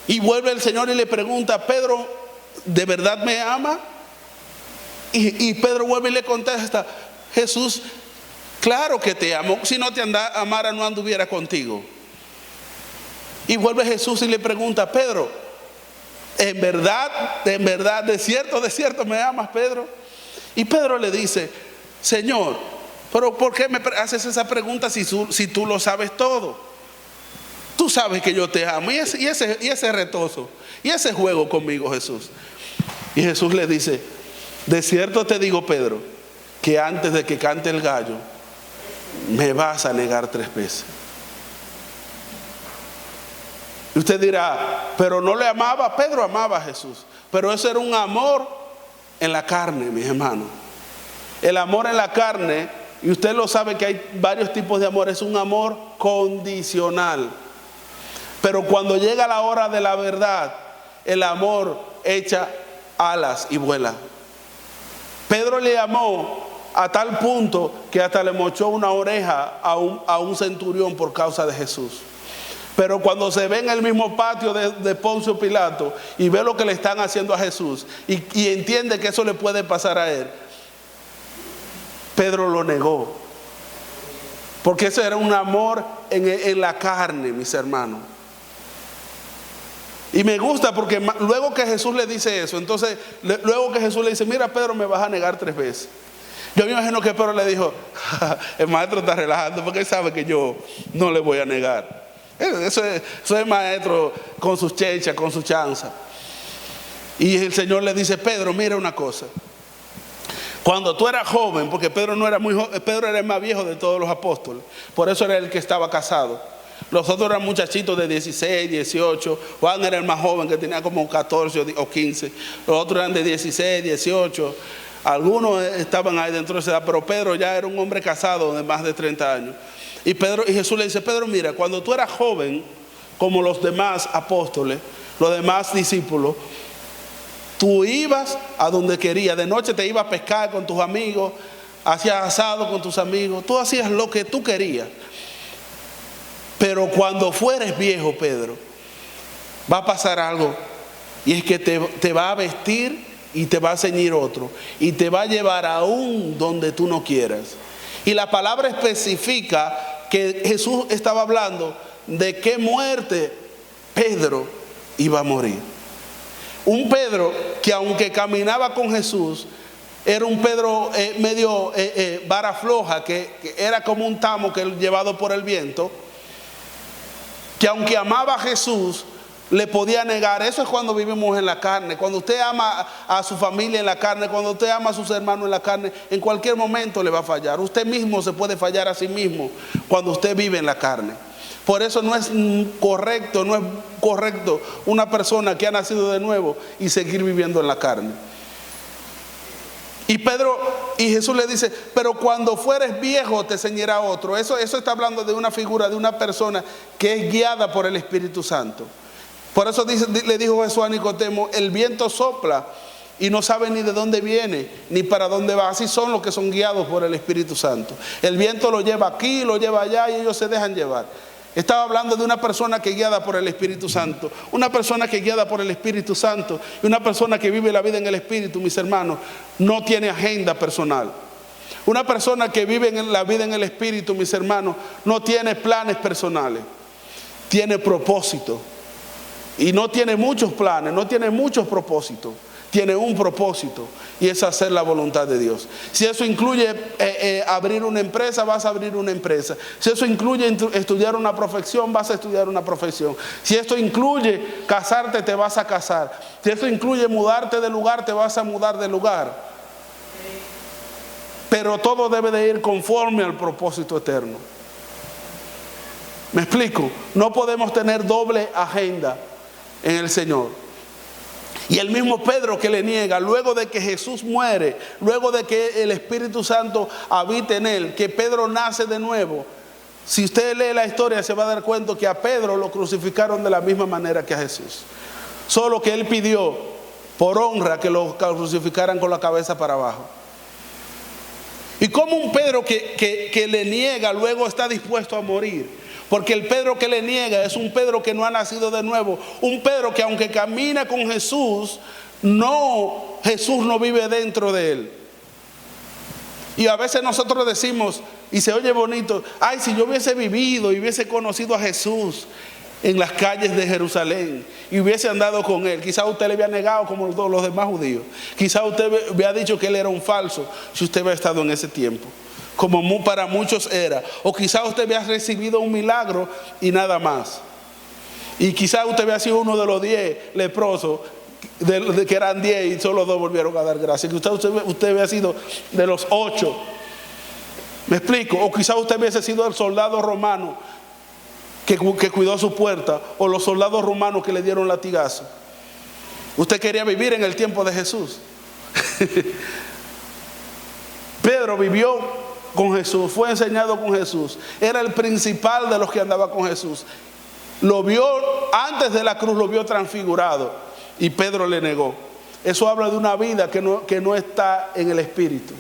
Y vuelve el Señor y le pregunta, Pedro, ¿de verdad me ama? Y Pedro vuelve y le contesta, Jesús, claro que te amo. Si no te amara, no anduviera contigo. Y vuelve Jesús y le pregunta, Pedro, ¿en verdad, de cierto me amas, Pedro? Y Pedro le dice, Señor, pero ¿por qué me haces esa pregunta si tú lo sabes todo? Tú sabes que yo te amo. Y ese retozo, y ese juego conmigo, Jesús. Y Jesús le dice, de cierto te digo, Pedro, que antes de que cante el gallo, me vas a negar 3 veces. Y usted dirá, pero no le amaba. Pedro amaba a Jesús, pero eso era un amor en la carne, mis hermanos. El amor en la carne, y usted lo sabe que hay varios tipos de amor, es un amor condicional. Pero cuando llega la hora de la verdad, el amor echa alas y vuela. Pedro le amó a tal punto que hasta le mochó una oreja a un centurión por causa de Jesús. Pero cuando se ve en el mismo patio de Poncio Pilato y ve lo que le están haciendo a Jesús y entiende que eso le puede pasar a él, Pedro lo negó. Porque eso era un amor en la carne, mis hermanos. Y me gusta porque luego que Jesús le dice eso, entonces luego que Jesús le dice, mira Pedro, me vas a negar 3 veces. Yo me imagino que Pedro le dijo, el maestro está relajando porque él sabe que yo no le voy a negar. Eso es maestro con sus chechas, con su chanza. Y el Señor le dice, Pedro, mira una cosa. Cuando tú eras joven, porque Pedro no era muy joven, Pedro era el más viejo de todos los apóstoles, por eso era el que estaba casado. Los otros eran muchachitos de 16, 18. Juan era el más joven, que tenía como 14 o 15. Los otros eran de 16, 18. Algunos estaban ahí dentro de esa edad, pero Pedro ya era un hombre casado de más de 30 años. Y Jesús le dice, Pedro, mira, cuando tú eras joven, como los demás apóstoles, los demás discípulos, tú ibas a donde querías. De noche te ibas a pescar con tus amigos, hacías asado con tus amigos, tú hacías lo que tú querías. Pero cuando fueres viejo, Pedro, va a pasar algo, y es que te va a vestir y te va a ceñir otro, y te va a llevar aún donde tú no quieras. Y la palabra especifica que Jesús estaba hablando de qué muerte Pedro iba a morir. Un Pedro que aunque caminaba con Jesús, era un Pedro medio vara floja, que era como un tamo llevado por el viento, que aunque amaba a Jesús, le podía negar. Eso es cuando vivimos en la carne. Cuando usted ama a su familia en la carne, cuando usted ama a sus hermanos en la carne, en cualquier momento le va a fallar. Usted mismo se puede fallar a sí mismo cuando usted vive en la carne. Por eso no es correcto una persona que ha nacido de nuevo y seguir viviendo en la carne. Y Jesús le dice, pero cuando fueres viejo te ceñirá otro. Eso está hablando de una figura, de una persona que es guiada por el Espíritu Santo. Por eso le dijo Jesús a Nicodemo, el viento sopla y no sabe ni de dónde viene, ni para dónde va. Así son los que son guiados por el Espíritu Santo. El viento lo lleva aquí, lo lleva allá, y ellos se dejan llevar. Estaba hablando de una persona que es guiada por el Espíritu Santo. Una persona que es guiada por el Espíritu Santo y una persona que vive la vida en el Espíritu, mis hermanos, no tiene agenda personal. Una persona que vive en la vida en el Espíritu, mis hermanos, no tiene planes personales. Tiene propósito. Y no tiene muchos planes, no tiene muchos propósitos. Tiene un propósito, y es hacer la voluntad de Dios. Si eso incluye abrir una empresa, vas a abrir una empresa. Si eso incluye estudiar una profesión, vas a estudiar una profesión. Si esto incluye casarte, te vas a casar. Si esto incluye mudarte de lugar, te vas a mudar de lugar. Pero todo debe de ir conforme al propósito eterno. ¿Me explico? No podemos tener doble agenda en el Señor. Y el mismo Pedro que le niega, luego de que Jesús muere, luego de que el Espíritu Santo habite en él, que Pedro nace de nuevo. Si usted lee la historia se va a dar cuenta que a Pedro lo crucificaron de la misma manera que a Jesús. Solo que él pidió por honra que lo crucificaran con la cabeza para abajo. Y como un Pedro que le niega luego está dispuesto a morir. Porque el Pedro que le niega es un Pedro que no ha nacido de nuevo. Un Pedro que aunque camina con Jesús, Jesús no vive dentro de él. Y a veces nosotros decimos, y se oye bonito, ay, si yo hubiese vivido y hubiese conocido a Jesús en las calles de Jerusalén y hubiese andado con él, quizás usted le había negado como los demás judíos. Quizás usted había dicho que él era un falso si usted había estado en ese tiempo, como para muchos era. O quizás usted había recibido un milagro y nada más. Y quizás usted había sido uno de los 10 leprosos, de que eran 10 y solo 2 volvieron a dar gracias. Que usted había sido de los 8. ¿Me explico? O quizás usted hubiese sido el soldado romano que cuidó su puerta, o los soldados romanos que le dieron latigazo. Usted quería vivir en el tiempo de Jesús. Pedro vivió con Jesús, fue enseñado con Jesús, era el principal de los que andaba con Jesús. Lo vio antes de la cruz, lo vio transfigurado, y Pedro le negó. Eso habla de una vida que no está en el Espíritu.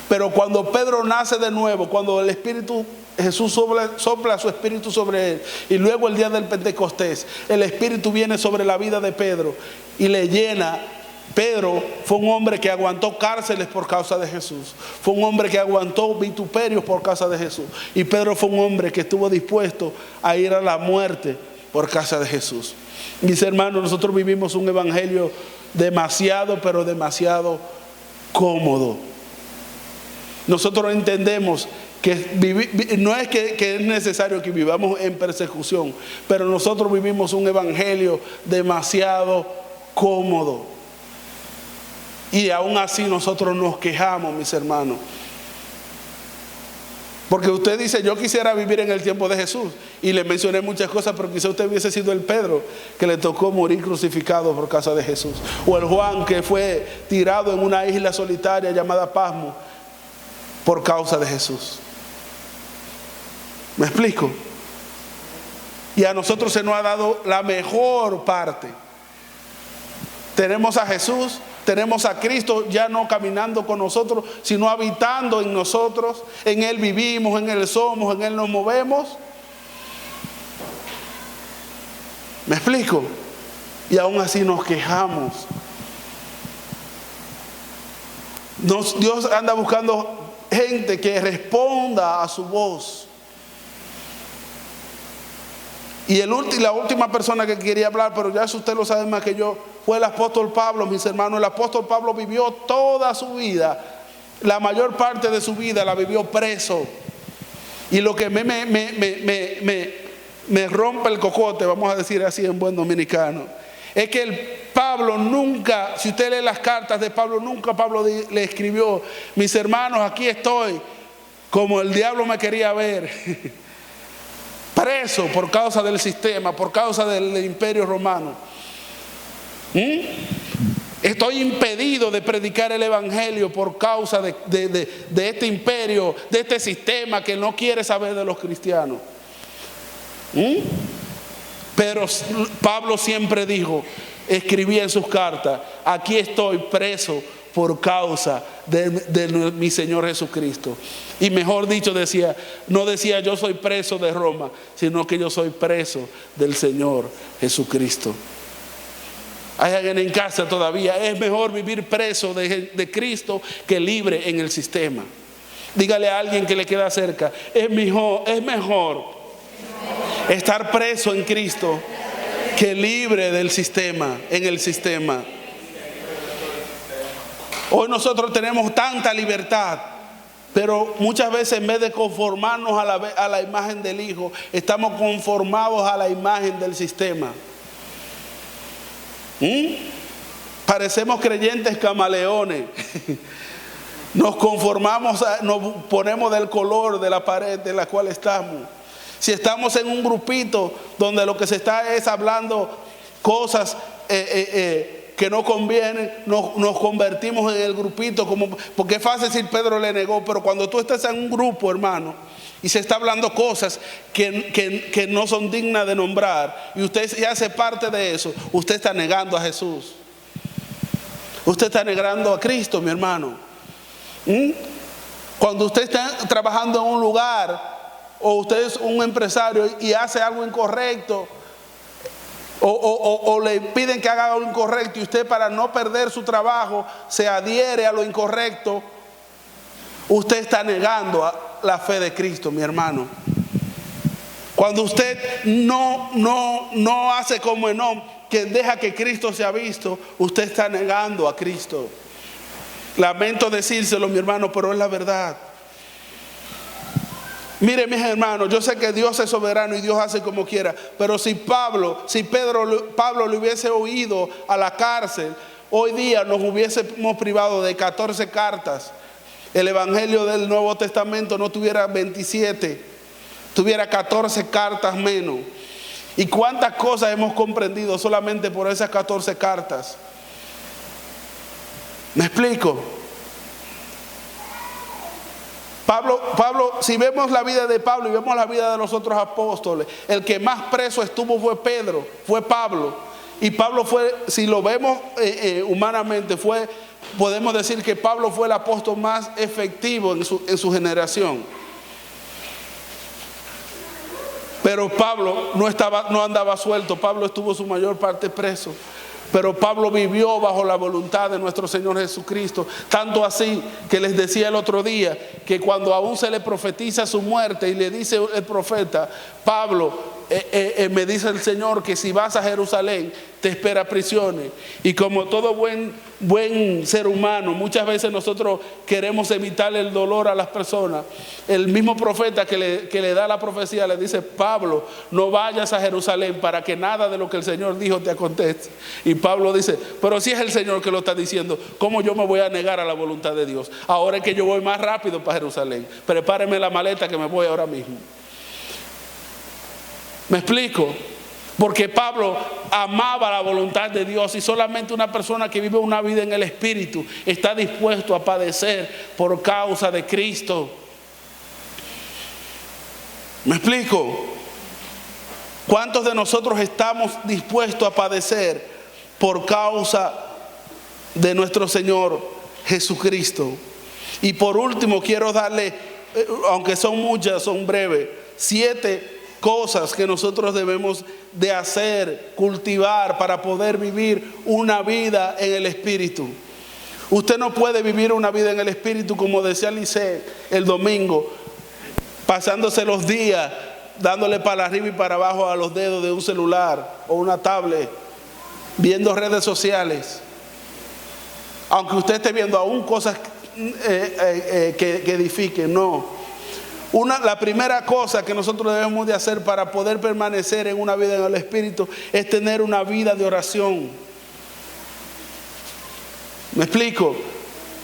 Pero cuando Pedro nace de nuevo, cuando el Espíritu, Jesús sopla su Espíritu sobre él, y luego el día del Pentecostés, el Espíritu viene sobre la vida de Pedro y le llena. Pedro fue un hombre que aguantó cárceles por causa de Jesús. Fue un hombre que aguantó vituperios por causa de Jesús. Y Pedro fue un hombre que estuvo dispuesto a ir a la muerte por causa de Jesús. Mis hermanos, nosotros vivimos un evangelio demasiado, pero demasiado cómodo. Nosotros entendemos que no es que es necesario que vivamos en persecución, pero nosotros vivimos un evangelio demasiado cómodo. Y aún así nosotros nos quejamos, mis hermanos. Porque usted dice, yo quisiera vivir en el tiempo de Jesús. Y le mencioné muchas cosas, pero quizá usted hubiese sido el Pedro que le tocó morir crucificado por causa de Jesús. O el Juan que fue tirado en una isla solitaria llamada Pasmo por causa de Jesús. ¿Me explico? Y a nosotros se nos ha dado la mejor parte. Tenemos a Jesús, tenemos a Cristo ya no caminando con nosotros, sino habitando en nosotros. En Él vivimos, en Él somos, en Él nos movemos. ¿Me explico? Y aún así nos quejamos. Dios anda buscando gente que responda a su voz. Y la última persona que quería hablar, pero ya eso usted lo sabe más que yo, fue el apóstol Pablo, mis hermanos. El apóstol Pablo vivió toda su vida, la mayor parte de su vida la vivió preso. Y lo que me rompe el cocote, vamos a decir así en buen dominicano, es que Pablo nunca, si usted lee las cartas de Pablo, nunca Pablo le escribió, mis hermanos, aquí estoy, como el diablo me quería ver, preso por causa del sistema, por causa del imperio romano. Estoy impedido de predicar el evangelio por causa de este imperio, de este sistema que no quiere saber de los cristianos. Pero Pablo siempre dijo, escribía en sus cartas, aquí estoy preso por causa de mi Señor Jesucristo. Y mejor dicho decía, no decía yo soy preso de Roma, sino que yo soy preso del Señor Jesucristo. Hay alguien en casa todavía, es mejor vivir preso de Cristo que libre en el sistema. Dígale a alguien que le queda cerca, es mejor estar preso en Cristo que libre del sistema, en el sistema. Hoy nosotros tenemos tanta libertad, pero muchas veces en vez de conformarnos a la imagen del Hijo, estamos conformados a la imagen del sistema. Parecemos creyentes camaleones. Nos conformamos, nos ponemos del color de la pared de la cual estamos. Si estamos en un grupito donde lo que se está es hablando cosas que no convienen, nos convertimos en el grupito, porque es fácil decir Pedro le negó, pero cuando tú estás en un grupo, hermano, y se está hablando cosas que no son dignas de nombrar, y usted ya hace parte de eso, usted está negando a Jesús. Usted está negando a Cristo, mi hermano. Cuando usted está trabajando en un lugar o usted es un empresario y hace algo incorrecto, o le piden que haga algo incorrecto y usted, para no perder su trabajo, se adhiere a lo incorrecto, usted está negando la fe de Cristo, mi hermano. Cuando usted no hace como Enoc, que deja que Cristo sea visto, usted está negando a Cristo. Lamento decírselo, mi hermano, pero es la verdad. Mire, mis hermanos, yo sé que Dios es soberano y Dios hace como quiera, pero si Pablo le hubiese oído a la cárcel, hoy día nos hubiésemos privado de 14 cartas. El Evangelio del Nuevo Testamento no tuviera 27, tuviera 14 cartas menos. ¿Y cuántas cosas hemos comprendido solamente por esas 14 cartas? ¿Me explico? Pablo, si vemos la vida de Pablo y vemos la vida de los otros apóstoles, el que más preso estuvo fue Pablo. Y Pablo fue, si lo vemos humanamente, podemos decir que Pablo fue el apóstol más efectivo en su generación. Pero Pablo no andaba suelto. Pablo estuvo su mayor parte preso. Pero Pablo vivió bajo la voluntad de nuestro Señor Jesucristo. Tanto así que les decía el otro día que cuando aún se le profetiza su muerte y le dice el profeta, Pablo, me dice el Señor que si vas a Jerusalén te espera prisiones. Y como todo buen ser humano, muchas veces nosotros queremos evitar el dolor a las personas. El mismo profeta que le da la profecía le dice, Pablo, no vayas a Jerusalén para que nada de lo que el Señor dijo te acontezca. Y Pablo dice, pero si es el Señor que lo está diciendo, ¿cómo yo me voy a negar a la voluntad de Dios? Ahora es que yo voy más rápido para Jerusalén. Prepáreme la maleta que me voy ahora mismo. ¿Me explico? Porque Pablo amaba la voluntad de Dios, y solamente una persona que vive una vida en el Espíritu está dispuesto a padecer por causa de Cristo. ¿Me explico? ¿Cuántos de nosotros estamos dispuestos a padecer por causa de nuestro Señor Jesucristo? Y por último quiero darle, aunque son muchas, son breves, 7 cosas que nosotros debemos de hacer, cultivar para poder vivir una vida en el Espíritu. Usted no puede vivir una vida en el Espíritu, como decía Lice el domingo, pasándose los días dándole para arriba y para abajo a los dedos de un celular o una tablet, viendo redes sociales. Aunque usted esté viendo aún cosas que edifiquen, no. La primera cosa que nosotros debemos de hacer para poder permanecer en una vida en el Espíritu es tener una vida de oración. ¿Me explico?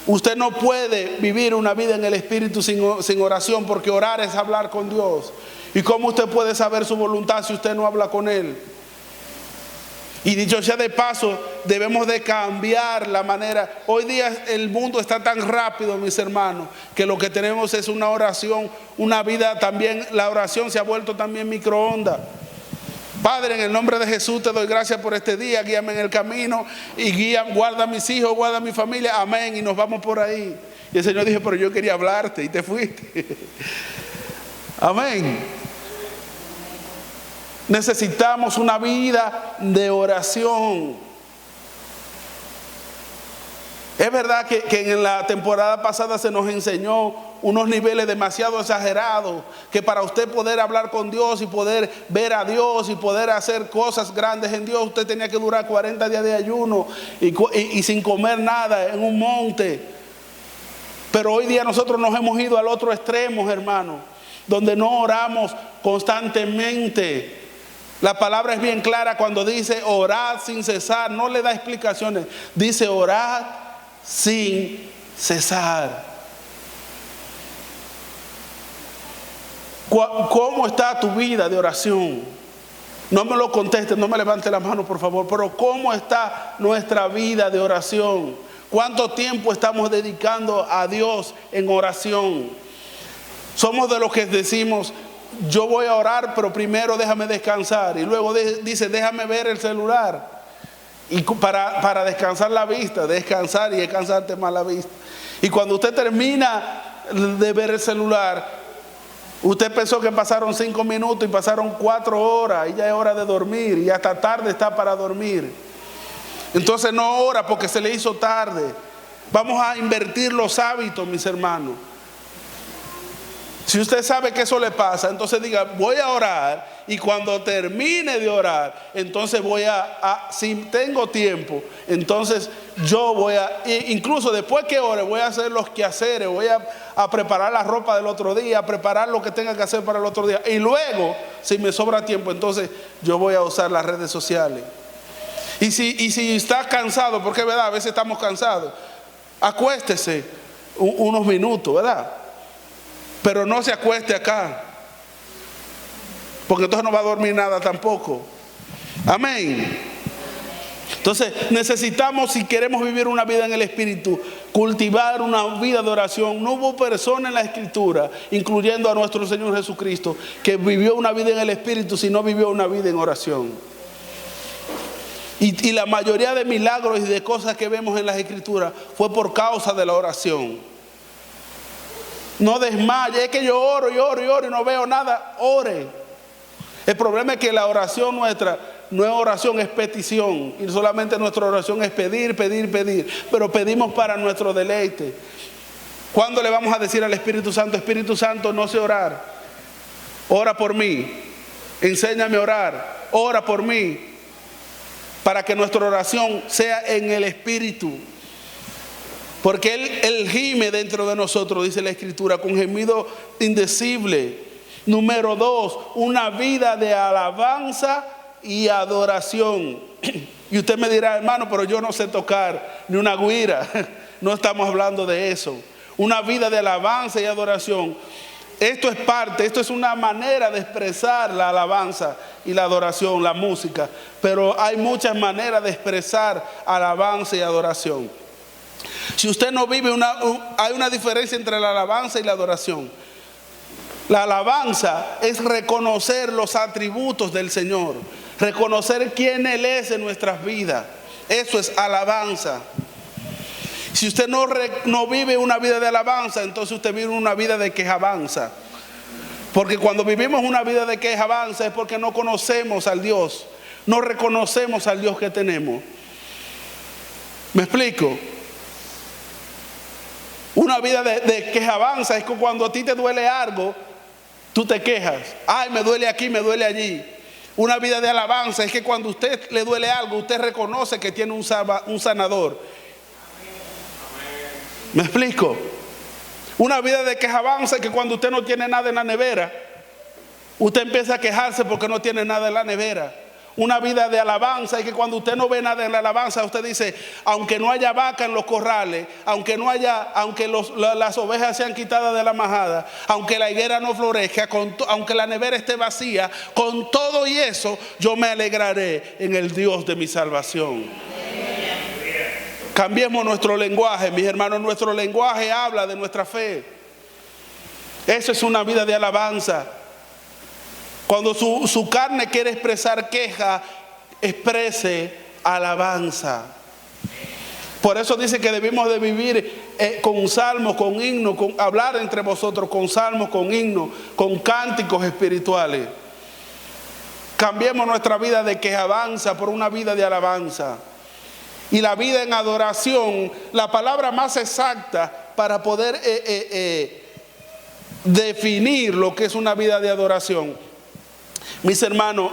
Usted no puede vivir una vida en el Espíritu sin oración, porque orar es hablar con Dios. ¿Y cómo usted puede saber su voluntad si usted no habla con Él? Y dicho sea de paso, debemos de cambiar la manera. Hoy día el mundo está tan rápido, mis hermanos, que lo que tenemos es una oración, una vida también. La oración se ha vuelto también microondas. Padre, en el nombre de Jesús te doy gracias por este día. Guíame en el camino y guarda a mis hijos, guarda a mi familia. Amén. Y nos vamos por ahí. Y el Señor dijo, pero yo quería hablarte y te fuiste. Amén. Necesitamos una vida de oración. Es verdad que en la temporada pasada se nos enseñó unos niveles demasiado exagerados, que para usted poder hablar con Dios y poder ver a Dios y poder hacer cosas grandes en Dios, usted tenía que durar 40 días de ayuno y sin comer nada en un monte. Pero hoy día nosotros nos hemos ido al otro extremo, hermano, donde no oramos constantemente. La palabra es bien clara cuando dice orad sin cesar, no le da explicaciones, dice orad sin cesar. ¿Cómo está tu vida de oración? No me lo conteste, no me levante la mano por favor, pero ¿cómo está nuestra vida de oración? ¿Cuánto tiempo estamos dedicando a Dios en oración? Somos de los que decimos, yo voy a orar, pero primero déjame descansar. Y luego dice, déjame ver el celular. Y para descansar la vista, descansar y descansarte más la vista. Y cuando usted termina de ver el celular, Usted pensó que pasaron 5 minutos y pasaron 4 horas y ya es hora de dormir y hasta tarde está para dormir. Entonces no ora porque se le hizo tarde. Vamos a invertir los hábitos, mis hermanos. Si usted sabe que eso le pasa, entonces diga, voy a orar, y cuando termine de orar, entonces si tengo tiempo, entonces yo voy a, incluso después que ore, voy a hacer los quehaceres, voy a preparar la ropa del otro día, a preparar lo que tenga que hacer para el otro día. Y luego, si me sobra tiempo, entonces yo voy a usar las redes sociales. Y si está cansado, porque es verdad, a veces estamos cansados, acuéstese unos minutos, ¿verdad? Pero no se acueste acá, porque entonces no va a dormir nada tampoco. Amén. Entonces necesitamos, si queremos vivir una vida en el Espíritu, cultivar una vida de oración. No hubo persona en la Escritura, incluyendo a nuestro Señor Jesucristo, que vivió una vida en el Espíritu si no vivió una vida en oración. Y la mayoría de milagros y de cosas que vemos en las Escrituras fue por causa de la oración. No desmaye, es que yo oro y oro y oro y no veo nada. Ore. El problema es que la oración nuestra no es oración, es petición. Y solamente nuestra oración es pedir, pedir, pedir. Pero pedimos para nuestro deleite. ¿Cuándo le vamos a decir al Espíritu Santo, no sé orar? Ora por mí. Enséñame a orar. Ora por mí. Para que nuestra oración sea en el Espíritu. Porque Él gime dentro de nosotros, dice la Escritura, con gemido indecible. Número 2, una vida de alabanza y adoración. Y usted me dirá, hermano, pero yo no sé tocar ni una güira. No estamos hablando de eso. Una vida de alabanza y adoración. Esto es una manera de expresar la alabanza y la adoración, la música. Pero hay muchas maneras de expresar alabanza y adoración. Si usted no vive hay una diferencia entre la alabanza y la adoración. La alabanza es reconocer los atributos del Señor, reconocer quién Él es en nuestras vidas. Eso es alabanza. Si usted no vive una vida de alabanza, entonces usted vive una vida de quejabanza. Porque cuando vivimos una vida de quejabanza es porque no conocemos al Dios, no reconocemos al Dios que tenemos. ¿Me explico? Una vida de quejabanza es que cuando a ti te duele algo, tú te quejas. Ay, me duele aquí, me duele allí. Una vida de alabanza es que cuando a usted le duele algo, usted reconoce que tiene un sanador. ¿Me explico? Una vida de quejabanza es que cuando usted no tiene nada en la nevera, usted empieza a quejarse porque no tiene nada en la nevera. Una vida de alabanza es que cuando usted no ve nada en la alabanza, usted dice, aunque no haya vaca en los corrales, aunque las ovejas sean quitadas de la majada, aunque la higuera no florezca, aunque la nevera esté vacía, con todo y eso yo me alegraré en el Dios de mi salvación. Cambiemos nuestro lenguaje, mis hermanos. Nuestro lenguaje habla de nuestra fe. Eso es una vida de alabanza. Cuando su carne quiere expresar queja, exprese alabanza. Por eso dice que debemos de vivir con salmos, con himnos, hablar entre vosotros con salmos, con himnos, con cánticos espirituales. Cambiemos nuestra vida de quejabanza por una vida de alabanza. Y la vida en adoración, la palabra más exacta para poder definir lo que es una vida de adoración. Mis hermanos,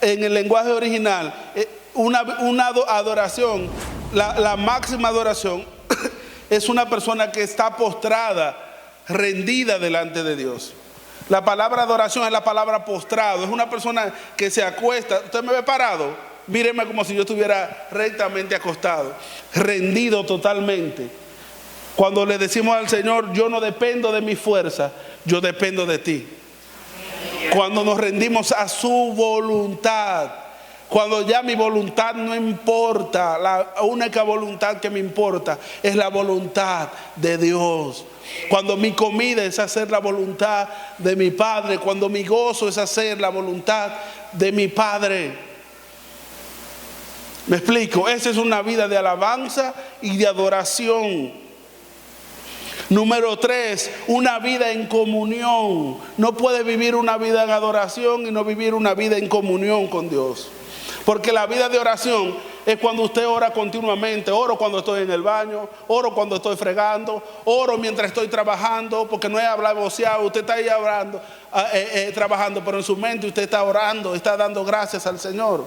en el lenguaje original, una adoración, la máxima adoración es una persona que está postrada, rendida delante de Dios. La palabra adoración es la palabra postrado, es una persona que se acuesta. ¿Usted me ve parado? Míreme como si yo estuviera rectamente acostado, rendido totalmente. Cuando le decimos al Señor, yo no dependo de mi fuerza, yo dependo de ti. Cuando nos rendimos a su voluntad, cuando ya mi voluntad no importa, la única voluntad que me importa es la voluntad de Dios. Cuando mi comida es hacer la voluntad de mi Padre, cuando mi gozo es hacer la voluntad de mi Padre. ¿Me explico? Esa es una vida de alabanza y de adoración. Número 3, una vida en comunión. No puedes vivir una vida en adoración y no vivir una vida en comunión con Dios. Porque la vida de oración es cuando usted ora continuamente. Oro cuando estoy en el baño, oro cuando estoy fregando, oro mientras estoy trabajando, porque no es hablar voceado. Usted está ahí hablando, trabajando, pero en su mente usted está orando, está dando gracias al Señor.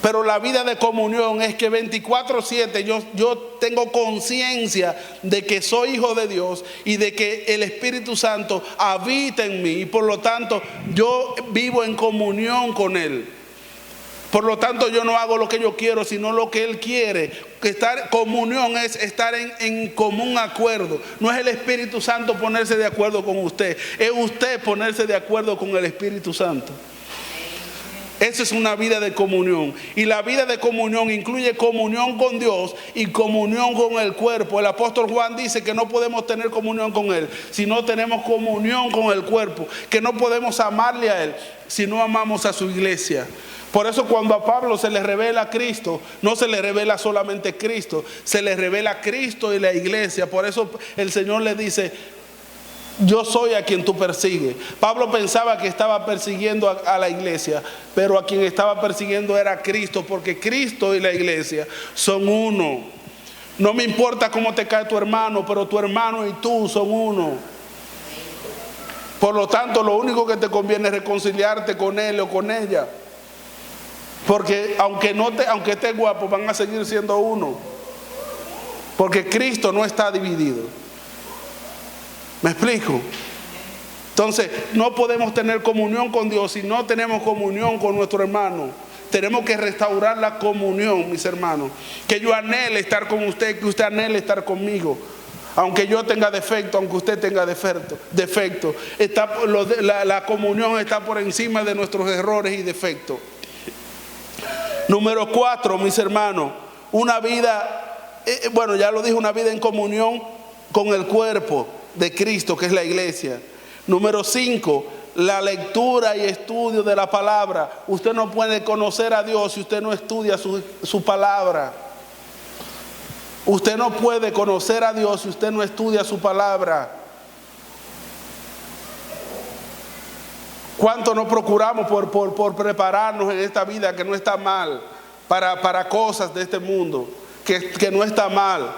Pero la vida de comunión es que 24/7 yo tengo conciencia de que soy hijo de Dios y de que el Espíritu Santo habita en mí, y por lo tanto yo vivo en comunión con Él. Por lo tanto yo no hago lo que yo quiero, sino lo que Él quiere. Comunión es estar en común acuerdo. No es el Espíritu Santo ponerse de acuerdo con usted, es usted ponerse de acuerdo con el Espíritu Santo. Eso es una vida de comunión. Y la vida de comunión incluye comunión con Dios y comunión con el cuerpo. El apóstol Juan dice que no podemos tener comunión con Él si no tenemos comunión con el cuerpo. Que no podemos amarle a Él si no amamos a su iglesia. Por eso cuando a Pablo se le revela a Cristo, no se le revela solamente Cristo, se le revela a Cristo y la iglesia. Por eso el Señor le dice: yo soy a quien tú persigues. Pablo pensaba que estaba persiguiendo a la iglesia, pero a quien estaba persiguiendo era a Cristo, porque Cristo y la iglesia son uno. No me importa cómo te cae tu hermano, pero tu hermano y tú son uno. Por lo tanto, lo único que te conviene es reconciliarte con él o con ella, porque aunque estés guapo, van a seguir siendo uno, porque Cristo no está dividido. ¿Me explico? Entonces, no podemos tener comunión con Dios si no tenemos comunión con nuestro hermano. Tenemos que restaurar la comunión, mis hermanos. Que yo anhele estar con usted, que usted anhele estar conmigo. Aunque yo tenga defecto, aunque usted tenga defecto. La comunión está por encima de nuestros errores y defectos. Número 4, mis hermanos. Una vida, ya lo dije, una vida en comunión con el cuerpo de Cristo, que es la iglesia. Número 5, la lectura y estudio de la palabra. Usted no puede conocer a Dios si usted no estudia su palabra. Usted no puede conocer a Dios si usted no estudia su palabra. ¿Cuánto nos procuramos por prepararnos en esta vida, que no está mal, para cosas de este mundo, que no está mal,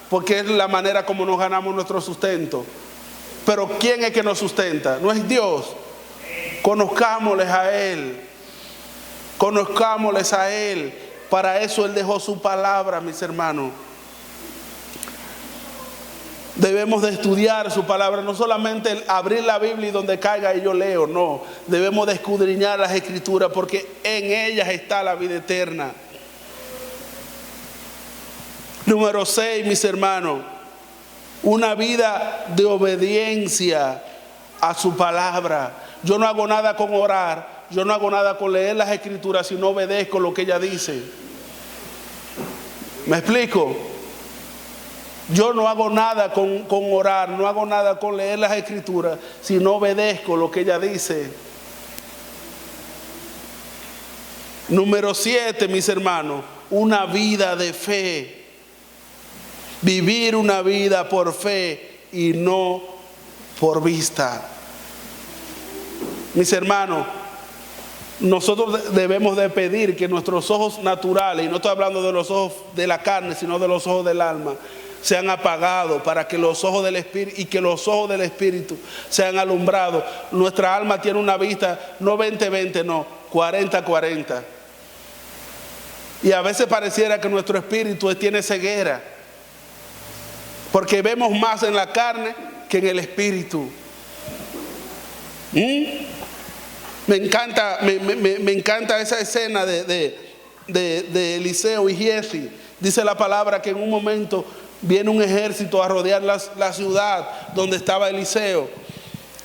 porque es la manera como nos ganamos nuestro sustento? Pero ¿quién es que nos sustenta? No es Dios. Conozcámosles a Él. Conozcámosles a Él. Para eso Él dejó su palabra, mis hermanos. Debemos de estudiar su palabra, no solamente abrir la Biblia y donde caiga y yo leo, no. Debemos de escudriñar las Escrituras, porque en ellas está la vida eterna. Número 6, mis hermanos, una vida de obediencia a su palabra. Yo no hago nada con orar, yo no hago nada con leer las Escrituras si no obedezco lo que ella dice. ¿Me explico? Yo no hago nada con orar, no hago nada con leer las Escrituras si no obedezco lo que ella dice. Número 7, mis hermanos, una vida de fe. Vivir una vida por fe y no por vista. Mis hermanos, nosotros debemos de pedir que nuestros ojos naturales, y no estoy hablando de los ojos de la carne, sino de los ojos del alma, sean apagados, para que los ojos del Espíritu, y que los ojos del Espíritu sean alumbrados. Nuestra alma tiene una vista no 20-20, no, 40-40. Y a veces pareciera que nuestro espíritu tiene ceguera, porque vemos más en la carne que en el espíritu. Me encanta esa escena de Eliseo y Giezi. Dice la palabra que en un momento viene un ejército a rodear la ciudad donde estaba Eliseo.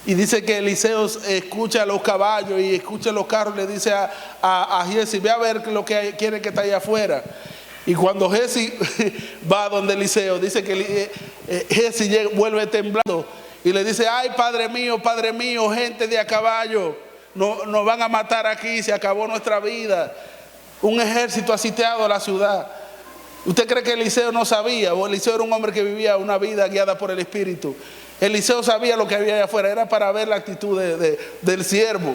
Y dice que Eliseo escucha los caballos y escucha los carros. Le dice a Giezi: ve a ver lo que quiere que está allá afuera. Y cuando Giezi va donde Eliseo, dice que Giezi vuelve temblando y le dice: ay, padre mío, gente de a caballo, nos van a matar aquí, se acabó nuestra vida. Un ejército ha sitiado la ciudad. ¿Usted cree que Eliseo no sabía? O Eliseo era un hombre que vivía una vida guiada por el Espíritu. Eliseo sabía lo que había allá afuera, era para ver la actitud del siervo.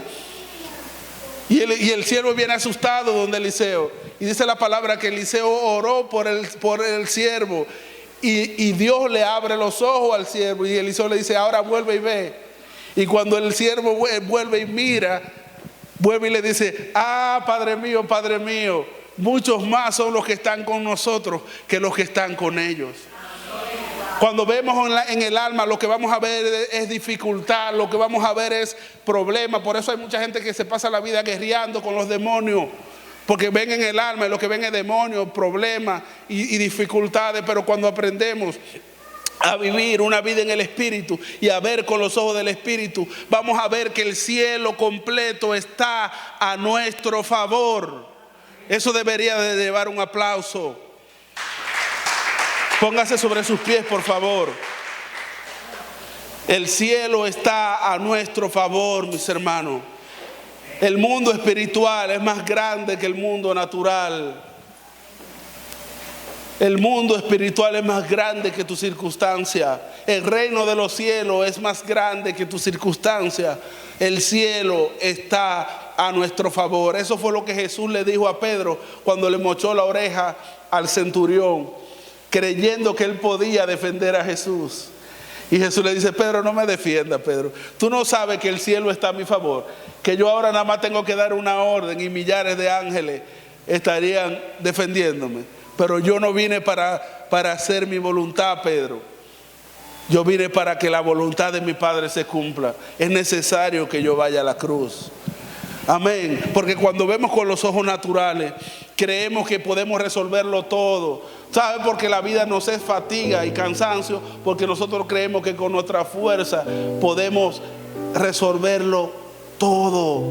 Y el siervo viene asustado donde Eliseo. Y dice la palabra que Eliseo oró por el siervo. Y Dios le abre los ojos al siervo. Y Eliseo le dice, ahora vuelve y ve. Y cuando el siervo vuelve y mira, vuelve y le dice, Padre mío, muchos más son los que están con nosotros que los que están con ellos. Cuando vemos en el alma, lo que vamos a ver es dificultad, lo que vamos a ver es problema. Por eso hay mucha gente que se pasa la vida guerreando con los demonios, porque ven en el alma y lo que ven es demonios, problemas y dificultades. Pero cuando aprendemos a vivir una vida en el Espíritu y a ver con los ojos del Espíritu, vamos a ver que el cielo completo está a nuestro favor. Eso debería de llevar un aplauso. Póngase sobre sus pies, por favor. El cielo está a nuestro favor, mis hermanos. El mundo espiritual es más grande que el mundo natural. El mundo espiritual es más grande que tu circunstancia. El reino de los cielos es más grande que tu circunstancia. El cielo está a nuestro favor. Eso fue lo que Jesús le dijo a Pedro cuando le mochó la oreja al centurión, creyendo que él podía defender a Jesús. Y Jesús le dice, Pedro, no me defiendas, Pedro. Tú no sabes que el cielo está a mi favor, que yo ahora nada más tengo que dar una orden y millares de ángeles estarían defendiéndome. Pero yo no vine para hacer mi voluntad, Pedro. Yo vine para que la voluntad de mi Padre se cumpla. Es necesario que yo vaya a la cruz. Amén. Porque cuando vemos con los ojos naturales, creemos que podemos resolverlo todo. ¿Sabe? Porque la vida nos es fatiga y cansancio, porque nosotros creemos que con nuestra fuerza podemos resolverlo todo.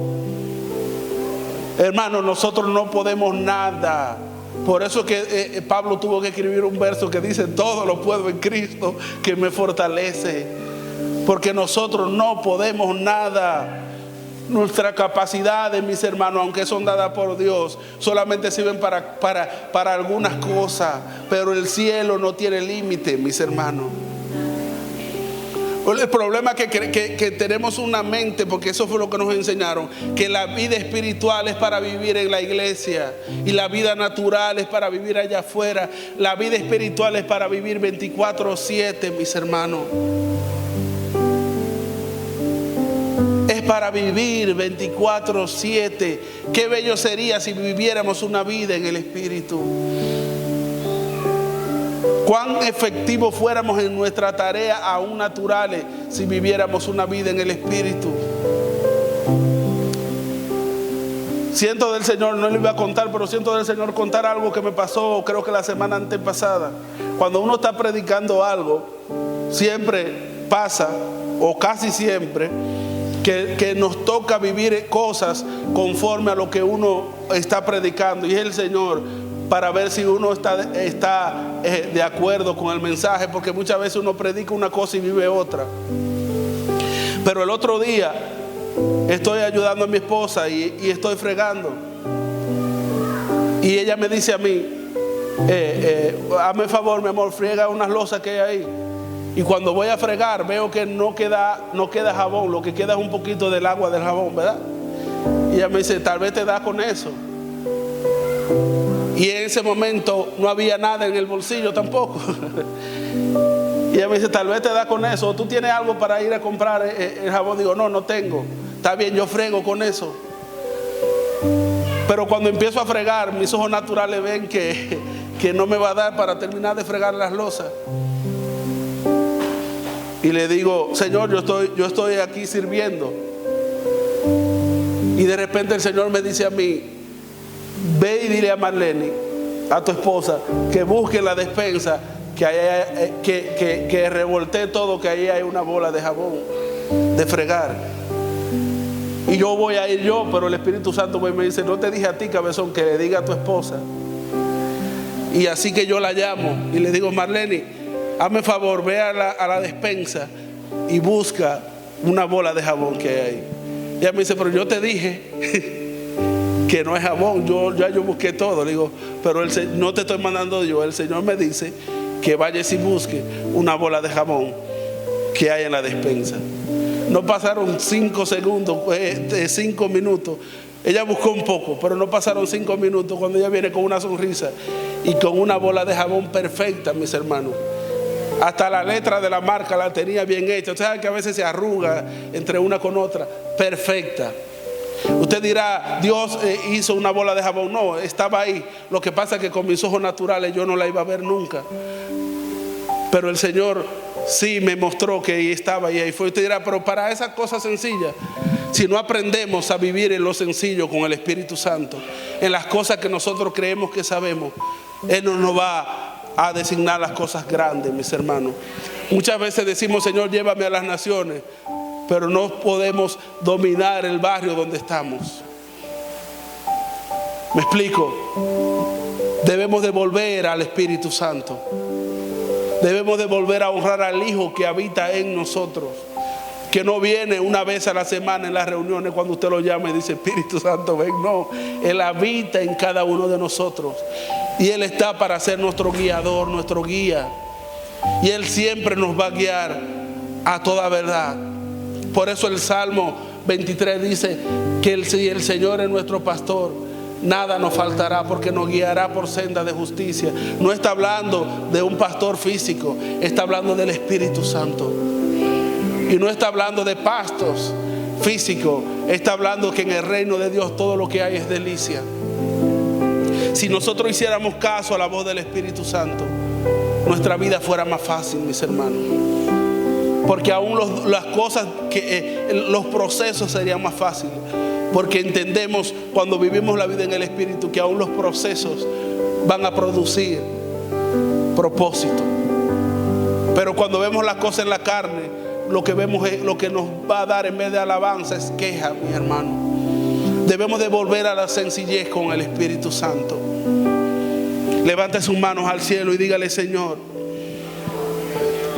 Hermanos, nosotros no podemos nada. Por eso que Pablo tuvo que escribir un verso que dice, todo lo puedo en Cristo que me fortalece. Porque nosotros no podemos nada. Nuestras capacidades, mis hermanos, aunque son dadas por Dios, solamente sirven para algunas cosas. Pero el cielo no tiene límite, mis hermanos. El problema es que tenemos una mente, porque eso fue lo que nos enseñaron, que la vida espiritual es para vivir en la iglesia y la vida natural es para vivir allá afuera. La vida espiritual es para vivir 24/7, mis hermanos. Es para vivir 24/7. Qué bello sería si viviéramos una vida en el Espíritu. Cuán efectivos fuéramos en nuestra tarea aún naturales si viviéramos una vida en el Espíritu. Siento del Señor, no le iba a contar, pero siento del Señor contar algo que me pasó, creo que la semana antepasada. Cuando uno está predicando algo, siempre pasa, o casi siempre, que nos toca vivir cosas conforme a lo que uno está predicando. Y es el Señor para ver si uno está de acuerdo con el mensaje, porque muchas veces uno predica una cosa y vive otra. Pero el otro día estoy ayudando a mi esposa y estoy fregando, y ella me dice a mí, hazme el favor, mi amor, friega unas losas que hay ahí. Y cuando voy a fregar veo que no queda jabón, lo que queda es un poquito del agua del jabón, ¿verdad? Y ella me dice, tal vez te da con eso. Y en ese momento no había nada en el bolsillo tampoco. Y ella me dice, tal vez te da con eso. ¿O tú tienes algo para ir a comprar el jabón? Digo, no tengo. Está bien, yo frego con eso. Pero cuando empiezo a fregar, mis ojos naturales ven que no me va a dar para terminar de fregar las losas. Y le digo, Señor, yo estoy aquí sirviendo. Y de repente el Señor me dice a mí, ve y dile a Marlene, a tu esposa, que busque la despensa, que revoltee todo, que ahí hay una bola de jabón, de fregar. Y yo voy a ir yo, pero el Espíritu Santo me dice, no te dije a ti, cabezón, que le diga a tu esposa. Y así que yo la llamo y le digo, Marlene, hazme favor, ve a la despensa y busca una bola de jabón que hay ahí. Y ella me dice, pero yo te dije. que no es jabón. Yo busqué todo. Le digo, pero no te estoy mandando yo. El Señor me dice que vayas y busque una bola de jabón que hay en la despensa. No pasaron 5 segundos, 5 minutos. Ella buscó un poco, pero no pasaron 5 minutos cuando ella viene con una sonrisa y con una bola de jabón perfecta, mis hermanos. Hasta la letra de la marca la tenía bien hecha. Usted sabe que a veces se arruga entre una con otra. Perfecta. Usted dirá, Dios hizo una bola de jabón. No, estaba ahí. Lo que pasa es que con mis ojos naturales yo no la iba a ver nunca. Pero el Señor sí me mostró que ahí estaba y ahí fue. Usted dirá, pero para esas cosas sencillas, si no aprendemos a vivir en lo sencillo con el Espíritu Santo, en las cosas que nosotros creemos que sabemos, Él no nos va a designar las cosas grandes, mis hermanos. Muchas veces decimos, Señor, llévame a las naciones, pero no podemos dominar el barrio donde estamos. ¿Me explico? Debemos de volver al Espíritu Santo. Debemos de volver a honrar al Hijo que habita en nosotros, que no viene una vez a la semana en las reuniones cuando usted lo llama y dice, Espíritu Santo, ven. No, Él habita en cada uno de nosotros y Él está para ser nuestro guiador, nuestro guía, y Él siempre nos va a guiar a toda verdad. Por eso el Salmo 23 dice que si el Señor es nuestro pastor, nada nos faltará, porque nos guiará por senda de justicia. No está hablando de un pastor físico, está hablando del Espíritu Santo. Y no está hablando de pastos físicos, está hablando que en el reino de Dios todo lo que hay es delicia. Si nosotros hiciéramos caso a la voz del Espíritu Santo, nuestra vida fuera más fácil, mis hermanos. Porque aún las cosas, los procesos serían más fáciles. Porque entendemos cuando vivimos la vida en el Espíritu que aún los procesos van a producir propósito. Pero cuando vemos las cosas en la carne, lo que vemos es lo que nos va a dar en vez de alabanza es queja, mi hermano. Debemos de volver a la sencillez con el Espíritu Santo. Levante sus manos al cielo y dígale, Señor,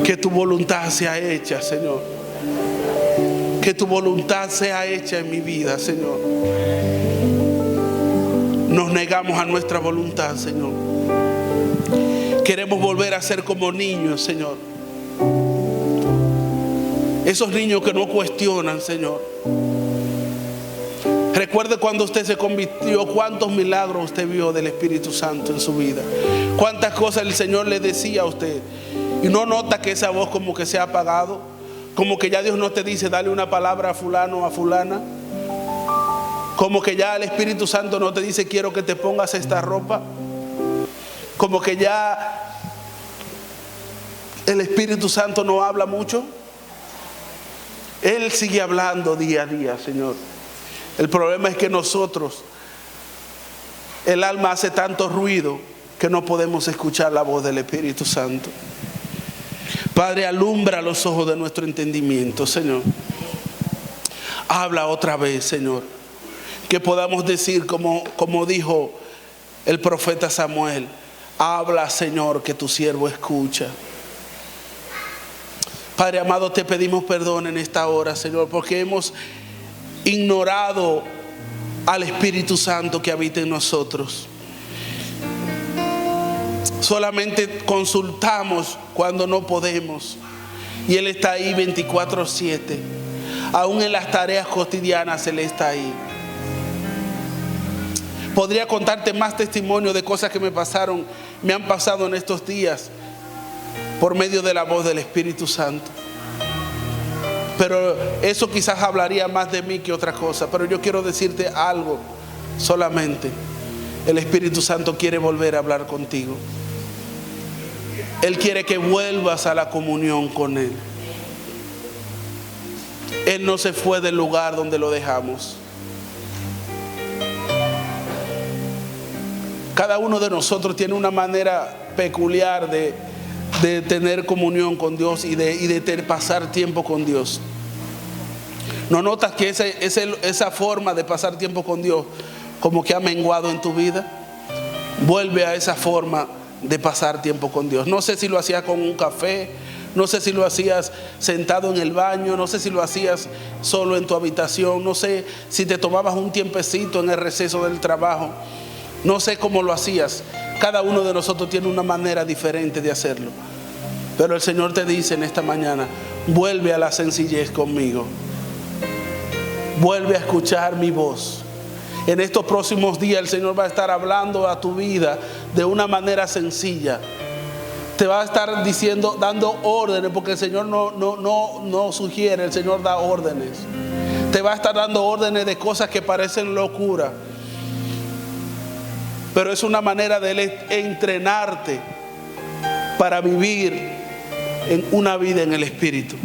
que tu voluntad sea hecha, Señor. Que tu voluntad sea hecha en mi vida, Señor. Nos negamos a nuestra voluntad, Señor. Queremos volver a ser como niños, Señor. Esos niños que no cuestionan, Señor. Recuerde cuando usted se convirtió, cuántos milagros usted vio del Espíritu Santo en su vida. Cuántas cosas el Señor le decía a usted. Y no nota que esa voz como que se ha apagado. Como que ya Dios no te dice, dale una palabra a fulano o a fulana. Como que ya el Espíritu Santo no te dice, quiero que te pongas esta ropa. Como que ya el Espíritu Santo no habla mucho. Él sigue hablando día a día, Señor. El problema es que nosotros, el alma hace tanto ruido que no podemos escuchar la voz del Espíritu Santo. Padre, alumbra los ojos de nuestro entendimiento, Señor. Habla otra vez, Señor. Que podamos decir como dijo el profeta Samuel, habla, Señor, que tu siervo escucha. Padre amado, te pedimos perdón en esta hora, Señor, porque hemos ignorado al Espíritu Santo que habita en nosotros. Solamente consultamos cuando no podemos. Y Él está ahí 24/7. Aún en las tareas cotidianas Él está ahí. Podría contarte más testimonios de cosas que me han pasado en estos días por medio de la voz del Espíritu Santo. Pero eso quizás hablaría más de mí que otra cosa. Pero yo quiero decirte algo solamente. El Espíritu Santo quiere volver a hablar contigo. Él quiere que vuelvas a la comunión con Él. Él no se fue del lugar donde lo dejamos. Cada uno de nosotros tiene una manera peculiar de tener comunión con Dios y de pasar tiempo con Dios. ¿No notas que esa forma de pasar tiempo con Dios como que ha menguado en tu vida? Vuelve a esa forma de pasar tiempo con Dios. No sé si lo hacías con un café, no sé si lo hacías sentado en el baño, no sé si lo hacías solo en tu habitación, no sé si te tomabas un tiempecito en el receso del trabajo, no sé cómo lo hacías. Cada uno de nosotros tiene una manera diferente de hacerlo. Pero el Señor te dice en esta mañana: vuelve a la sencillez conmigo. Vuelve a escuchar mi voz. En estos próximos días el Señor va a estar hablando a tu vida de una manera sencilla. Te va a estar diciendo, dando órdenes, porque el Señor no sugiere, el Señor da órdenes. Te va a estar dando órdenes de cosas que parecen locura, pero es una manera de Él entrenarte para vivir en una vida en el Espíritu.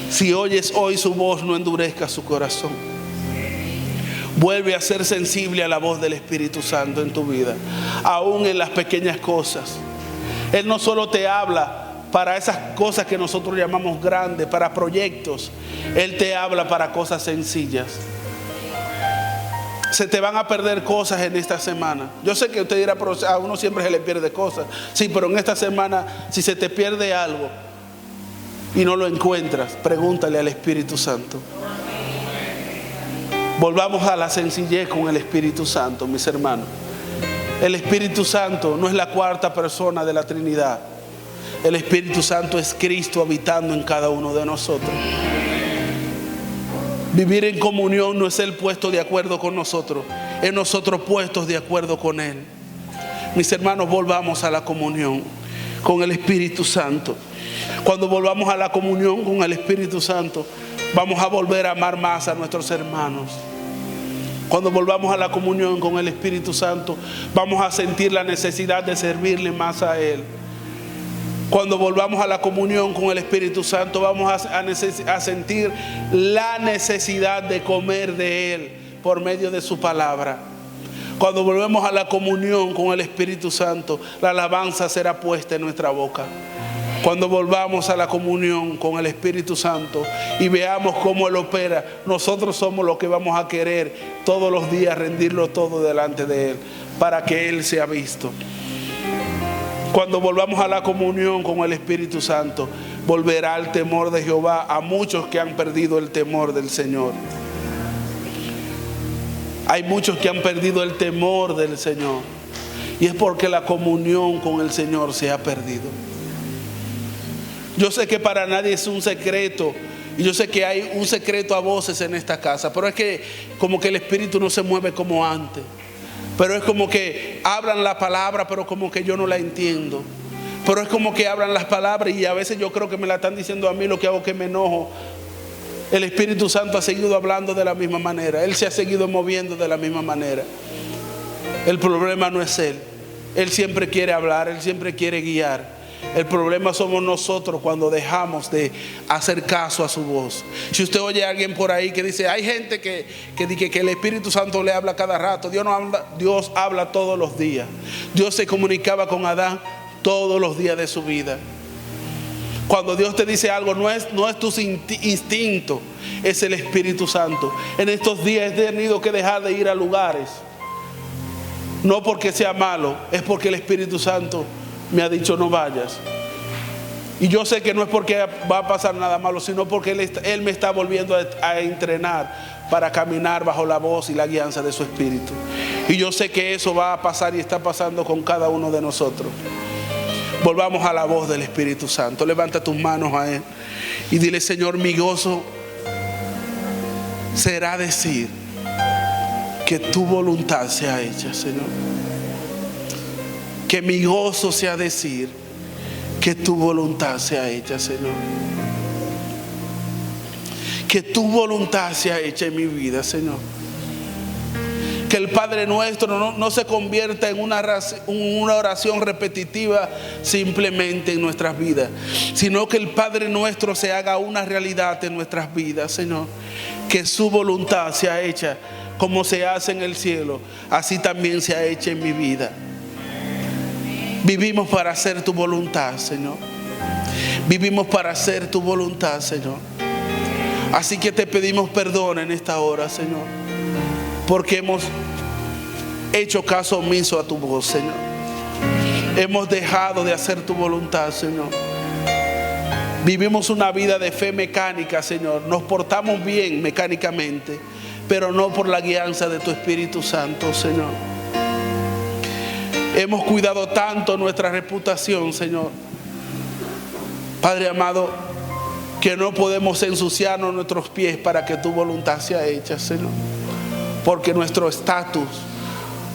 Si oyes hoy su voz, no endurezcas su corazón. Vuelve a ser sensible a la voz del Espíritu Santo en tu vida, aún en las pequeñas cosas. Él no solo te habla para esas cosas que nosotros llamamos grandes, para proyectos. Él te habla para cosas sencillas. Se te van a perder cosas en esta semana. Yo sé que usted dirá, pero a uno siempre se le pierde cosas. Sí, pero en esta semana, si se te pierde algo y no lo encuentras, pregúntale al Espíritu Santo. Volvamos a la sencillez con el Espíritu Santo, mis hermanos. El Espíritu Santo no es la cuarta persona de la Trinidad. El Espíritu Santo es Cristo habitando en cada uno de nosotros. Vivir en comunión no es Él puesto de acuerdo con nosotros, es nosotros puestos de acuerdo con Él. Mis hermanos, volvamos a la comunión con el Espíritu Santo. Cuando volvamos a la comunión con el Espíritu Santo, vamos a volver a amar más a nuestros hermanos. Cuando volvamos a la comunión con el Espíritu Santo, vamos a sentir la necesidad de servirle más a Él. Cuando volvamos a la comunión con el Espíritu Santo, vamos a sentir la necesidad de comer de Él por medio de su palabra. Cuando volvemos a la comunión con el Espíritu Santo, la alabanza será puesta en nuestra boca. Cuando volvamos a la comunión con el Espíritu Santo y veamos cómo Él opera, nosotros somos los que vamos a querer todos los días rendirlo todo delante de Él, para que Él sea visto. Cuando volvamos a la comunión con el Espíritu Santo, volverá el temor de Jehová a muchos que han perdido el temor del Señor. Hay muchos que han perdido el temor del Señor, y es porque la comunión con el Señor se ha perdido. Yo sé que para nadie es un secreto, y yo sé que hay un secreto a voces en esta casa, pero es que como que el Espíritu no se mueve como antes. Pero es como que hablan la palabra, pero como que yo no la entiendo. Pero es como que hablan las palabras y a veces yo creo que me la están diciendo a mí, lo que hago es que me enojo. El Espíritu Santo ha seguido hablando de la misma manera. Él se ha seguido moviendo de la misma manera. El problema no es Él. Él siempre quiere hablar, Él siempre quiere guiar. El problema somos nosotros cuando dejamos de hacer caso a su voz. Si usted oye a alguien por ahí que dice, hay gente que dice que el Espíritu Santo le habla cada rato. Dios habla todos los días. Dios se comunicaba con Adán todos los días de su vida. Cuando Dios te dice algo, no es tu instinto, es el Espíritu Santo. En estos días he tenido que dejar de ir a lugares, no porque sea malo, es porque el Espíritu Santo me ha dicho no vayas. Y yo sé que no es porque va a pasar nada malo, sino porque Él me está volviendo a entrenar para caminar bajo la voz y la guianza de su Espíritu. Y yo sé que eso va a pasar y está pasando con cada uno de nosotros. Volvamos a la voz del Espíritu Santo. Levanta tus manos a Él y dile: Señor, mi gozo será decir que tu voluntad sea hecha, Señor. Que mi gozo sea decir que tu voluntad sea hecha, Señor. Que tu voluntad sea hecha en mi vida, Señor. Que el Padre Nuestro no se convierta en una oración repetitiva simplemente en nuestras vidas, sino que el Padre Nuestro se haga una realidad en nuestras vidas, Señor. Que su voluntad sea hecha como se hace en el cielo, así también sea hecha en mi vida. Vivimos para hacer tu voluntad, Señor. Vivimos para hacer tu voluntad, Señor. Así que te pedimos perdón en esta hora, Señor, porque hemos hecho caso omiso a tu voz, Señor. Hemos dejado de hacer tu voluntad, Señor. Vivimos una vida de fe mecánica, Señor. Nos portamos bien mecánicamente, pero no por la guianza de tu Espíritu Santo, Señor. Hemos cuidado tanto nuestra reputación, Señor, Padre amado, que no podemos ensuciarnos nuestros pies para que tu voluntad sea hecha, Señor. Porque nuestro estatus,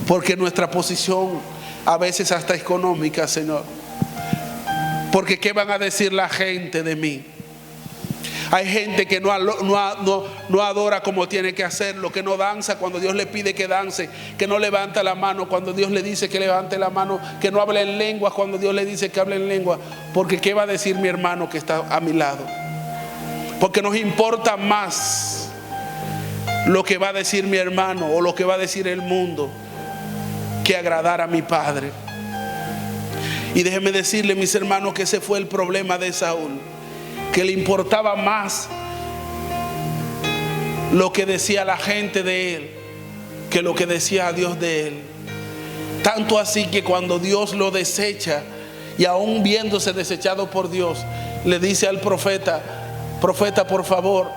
porque nuestra posición, a veces hasta económica, Señor. Porque ¿qué van a decir la gente de mí? Hay gente que no adora como tiene que hacerlo, que no danza cuando Dios le pide que dance, que no levanta la mano cuando Dios le dice que levante la mano, que no habla en lenguas cuando Dios le dice que hable en lengua. Porque ¿qué va a decir mi hermano que está a mi lado? Porque nos importa más lo que va a decir mi hermano o lo que va a decir el mundo que agradar a mi Padre. Y déjenme decirle, mis hermanos, que ese fue el problema de Saúl, que le importaba más lo que decía la gente de él que lo que decía Dios de él. Tanto así que cuando Dios lo desecha, y aún viéndose desechado por Dios, le dice al profeta: profeta, por favor,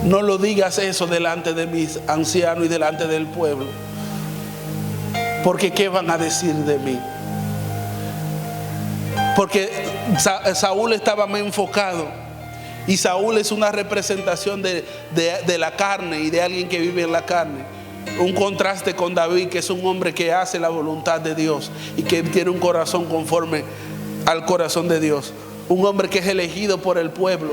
no lo digas eso delante de mis ancianos y delante del pueblo, porque ¿qué van a decir de mí? Porque Saúl estaba más enfocado, y Saúl es una representación de la carne y de alguien que vive en la carne. Un contraste con David, que es un hombre que hace la voluntad de Dios y que tiene un corazón conforme al corazón de Dios. Un hombre que es elegido por el pueblo,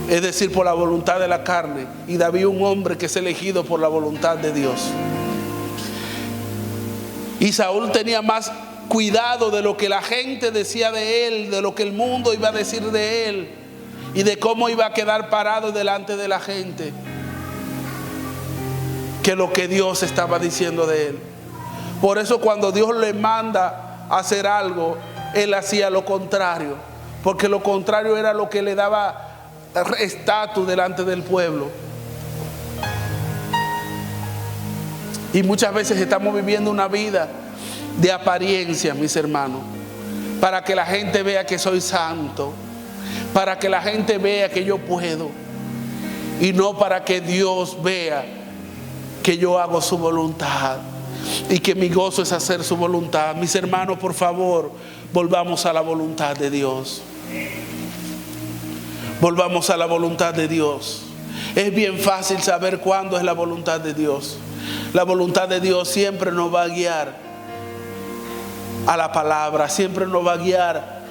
es decir, por la voluntad de la carne. Y David, un hombre que es elegido por la voluntad de Dios. Y Saúl tenía más cuidado de lo que la gente decía de él, de lo que el mundo iba a decir de él y de cómo iba a quedar parado delante de la gente, que lo que Dios estaba diciendo de él. Por eso cuando Dios le manda a hacer algo, él hacía lo contrario, porque lo contrario era lo que le daba estatus delante del pueblo. Y muchas veces estamos viviendo una vida de apariencia, mis hermanos, para que la gente vea que soy santo, para que la gente vea que yo puedo, y no para que Dios vea que yo hago su voluntad y que mi gozo es hacer su voluntad. Mis hermanos, por favor, volvamos a la voluntad de Dios. Volvamos a la voluntad de Dios. Es bien fácil saber cuándo es la voluntad de Dios. La voluntad de Dios siempre nos va a guiar a la palabra, siempre nos va a guiar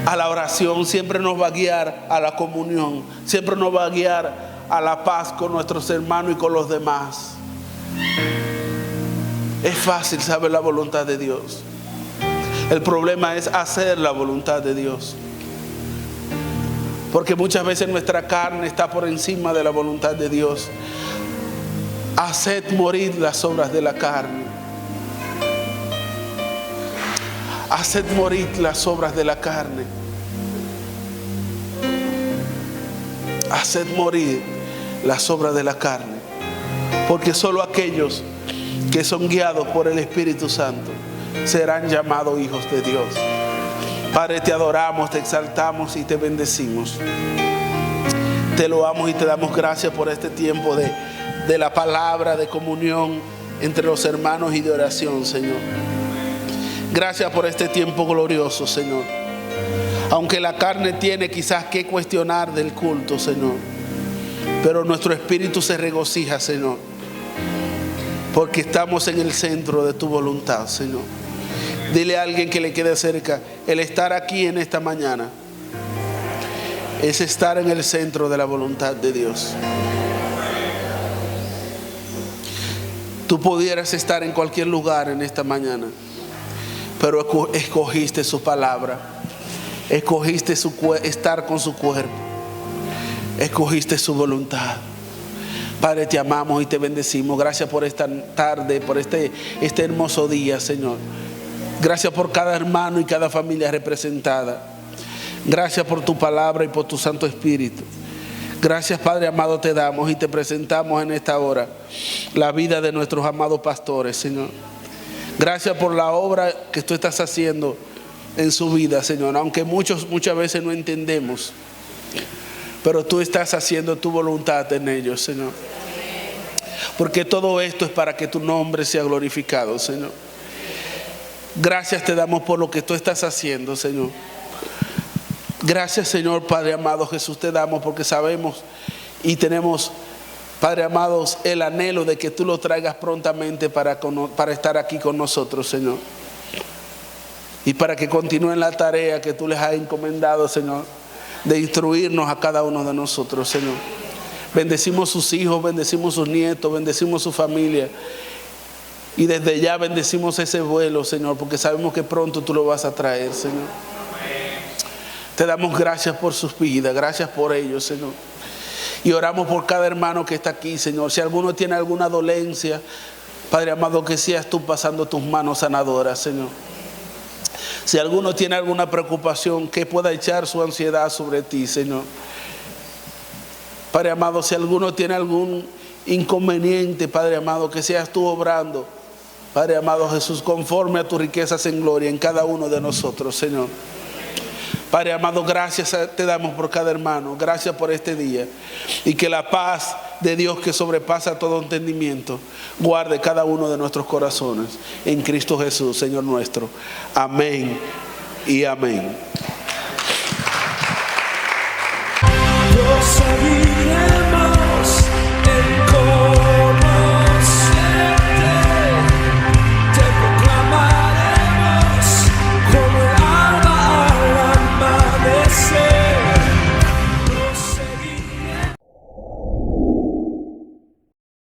a la oración, siempre nos va a guiar a la comunión, siempre nos va a guiar a la paz con nuestros hermanos y con los demás. Es fácil saber la voluntad de Dios. El problema es hacer la voluntad de Dios, porque muchas veces nuestra carne está por encima de la voluntad de Dios. Haced morir las obras de la carne. Haced morir las obras de la carne. Haced morir las obras de la carne. Porque solo aquellos que son guiados por el Espíritu Santo serán llamados hijos de Dios. Padre, te adoramos, te exaltamos y te bendecimos. Te loamos y te damos gracias por este tiempo de la palabra, de comunión entre los hermanos y de oración, Señor. Gracias por este tiempo glorioso, Señor. Aunque la carne tiene quizás que cuestionar del culto, Señor, pero nuestro espíritu se regocija, Señor, porque estamos en el centro de tu voluntad, Señor. Dile a alguien que le quede cerca: el estar aquí en esta mañana es estar en el centro de la voluntad de Dios. Tú pudieras estar en cualquier lugar en esta mañana, pero escogiste su palabra, escogiste estar con su cuerpo, escogiste su voluntad. Padre, te amamos y te bendecimos. Gracias por esta tarde, por este hermoso día, Señor. Gracias por cada hermano y cada familia representada. Gracias por tu palabra y por tu Santo Espíritu. Gracias, Padre amado, te damos y te presentamos en esta hora la vida de nuestros amados pastores, Señor. Gracias por la obra que tú estás haciendo en su vida, Señor. Aunque muchas veces no entendemos, pero tú estás haciendo tu voluntad en ellos, Señor. Porque todo esto es para que tu nombre sea glorificado, Señor. Gracias te damos por lo que tú estás haciendo, Señor. Gracias, Señor, Padre amado Jesús, te damos porque sabemos y tenemos, Padre amados, el anhelo de que tú lo traigas prontamente para estar aquí con nosotros, Señor. Y para que continúen la tarea que tú les has encomendado, Señor, de instruirnos a cada uno de nosotros, Señor. Bendecimos sus hijos, bendecimos sus nietos, bendecimos su familia. Y desde ya bendecimos ese vuelo, Señor, porque sabemos que pronto tú lo vas a traer, Señor. Te damos gracias por sus vidas, gracias por ellos, Señor. Y oramos por cada hermano que está aquí, Señor. Si alguno tiene alguna dolencia, Padre amado, que seas tú pasando tus manos sanadoras, Señor. Si alguno tiene alguna preocupación, que pueda echar su ansiedad sobre ti, Señor. Padre amado, si alguno tiene algún inconveniente, Padre amado, que seas tú obrando, Padre amado Jesús, conforme a tus riquezas en gloria en cada uno de nosotros, Señor. Padre amado, gracias te damos por cada hermano, gracias por este día. Y que la paz de Dios que sobrepasa todo entendimiento guarde cada uno de nuestros corazones. En Cristo Jesús, Señor nuestro. Amén y amén. Yo seguiré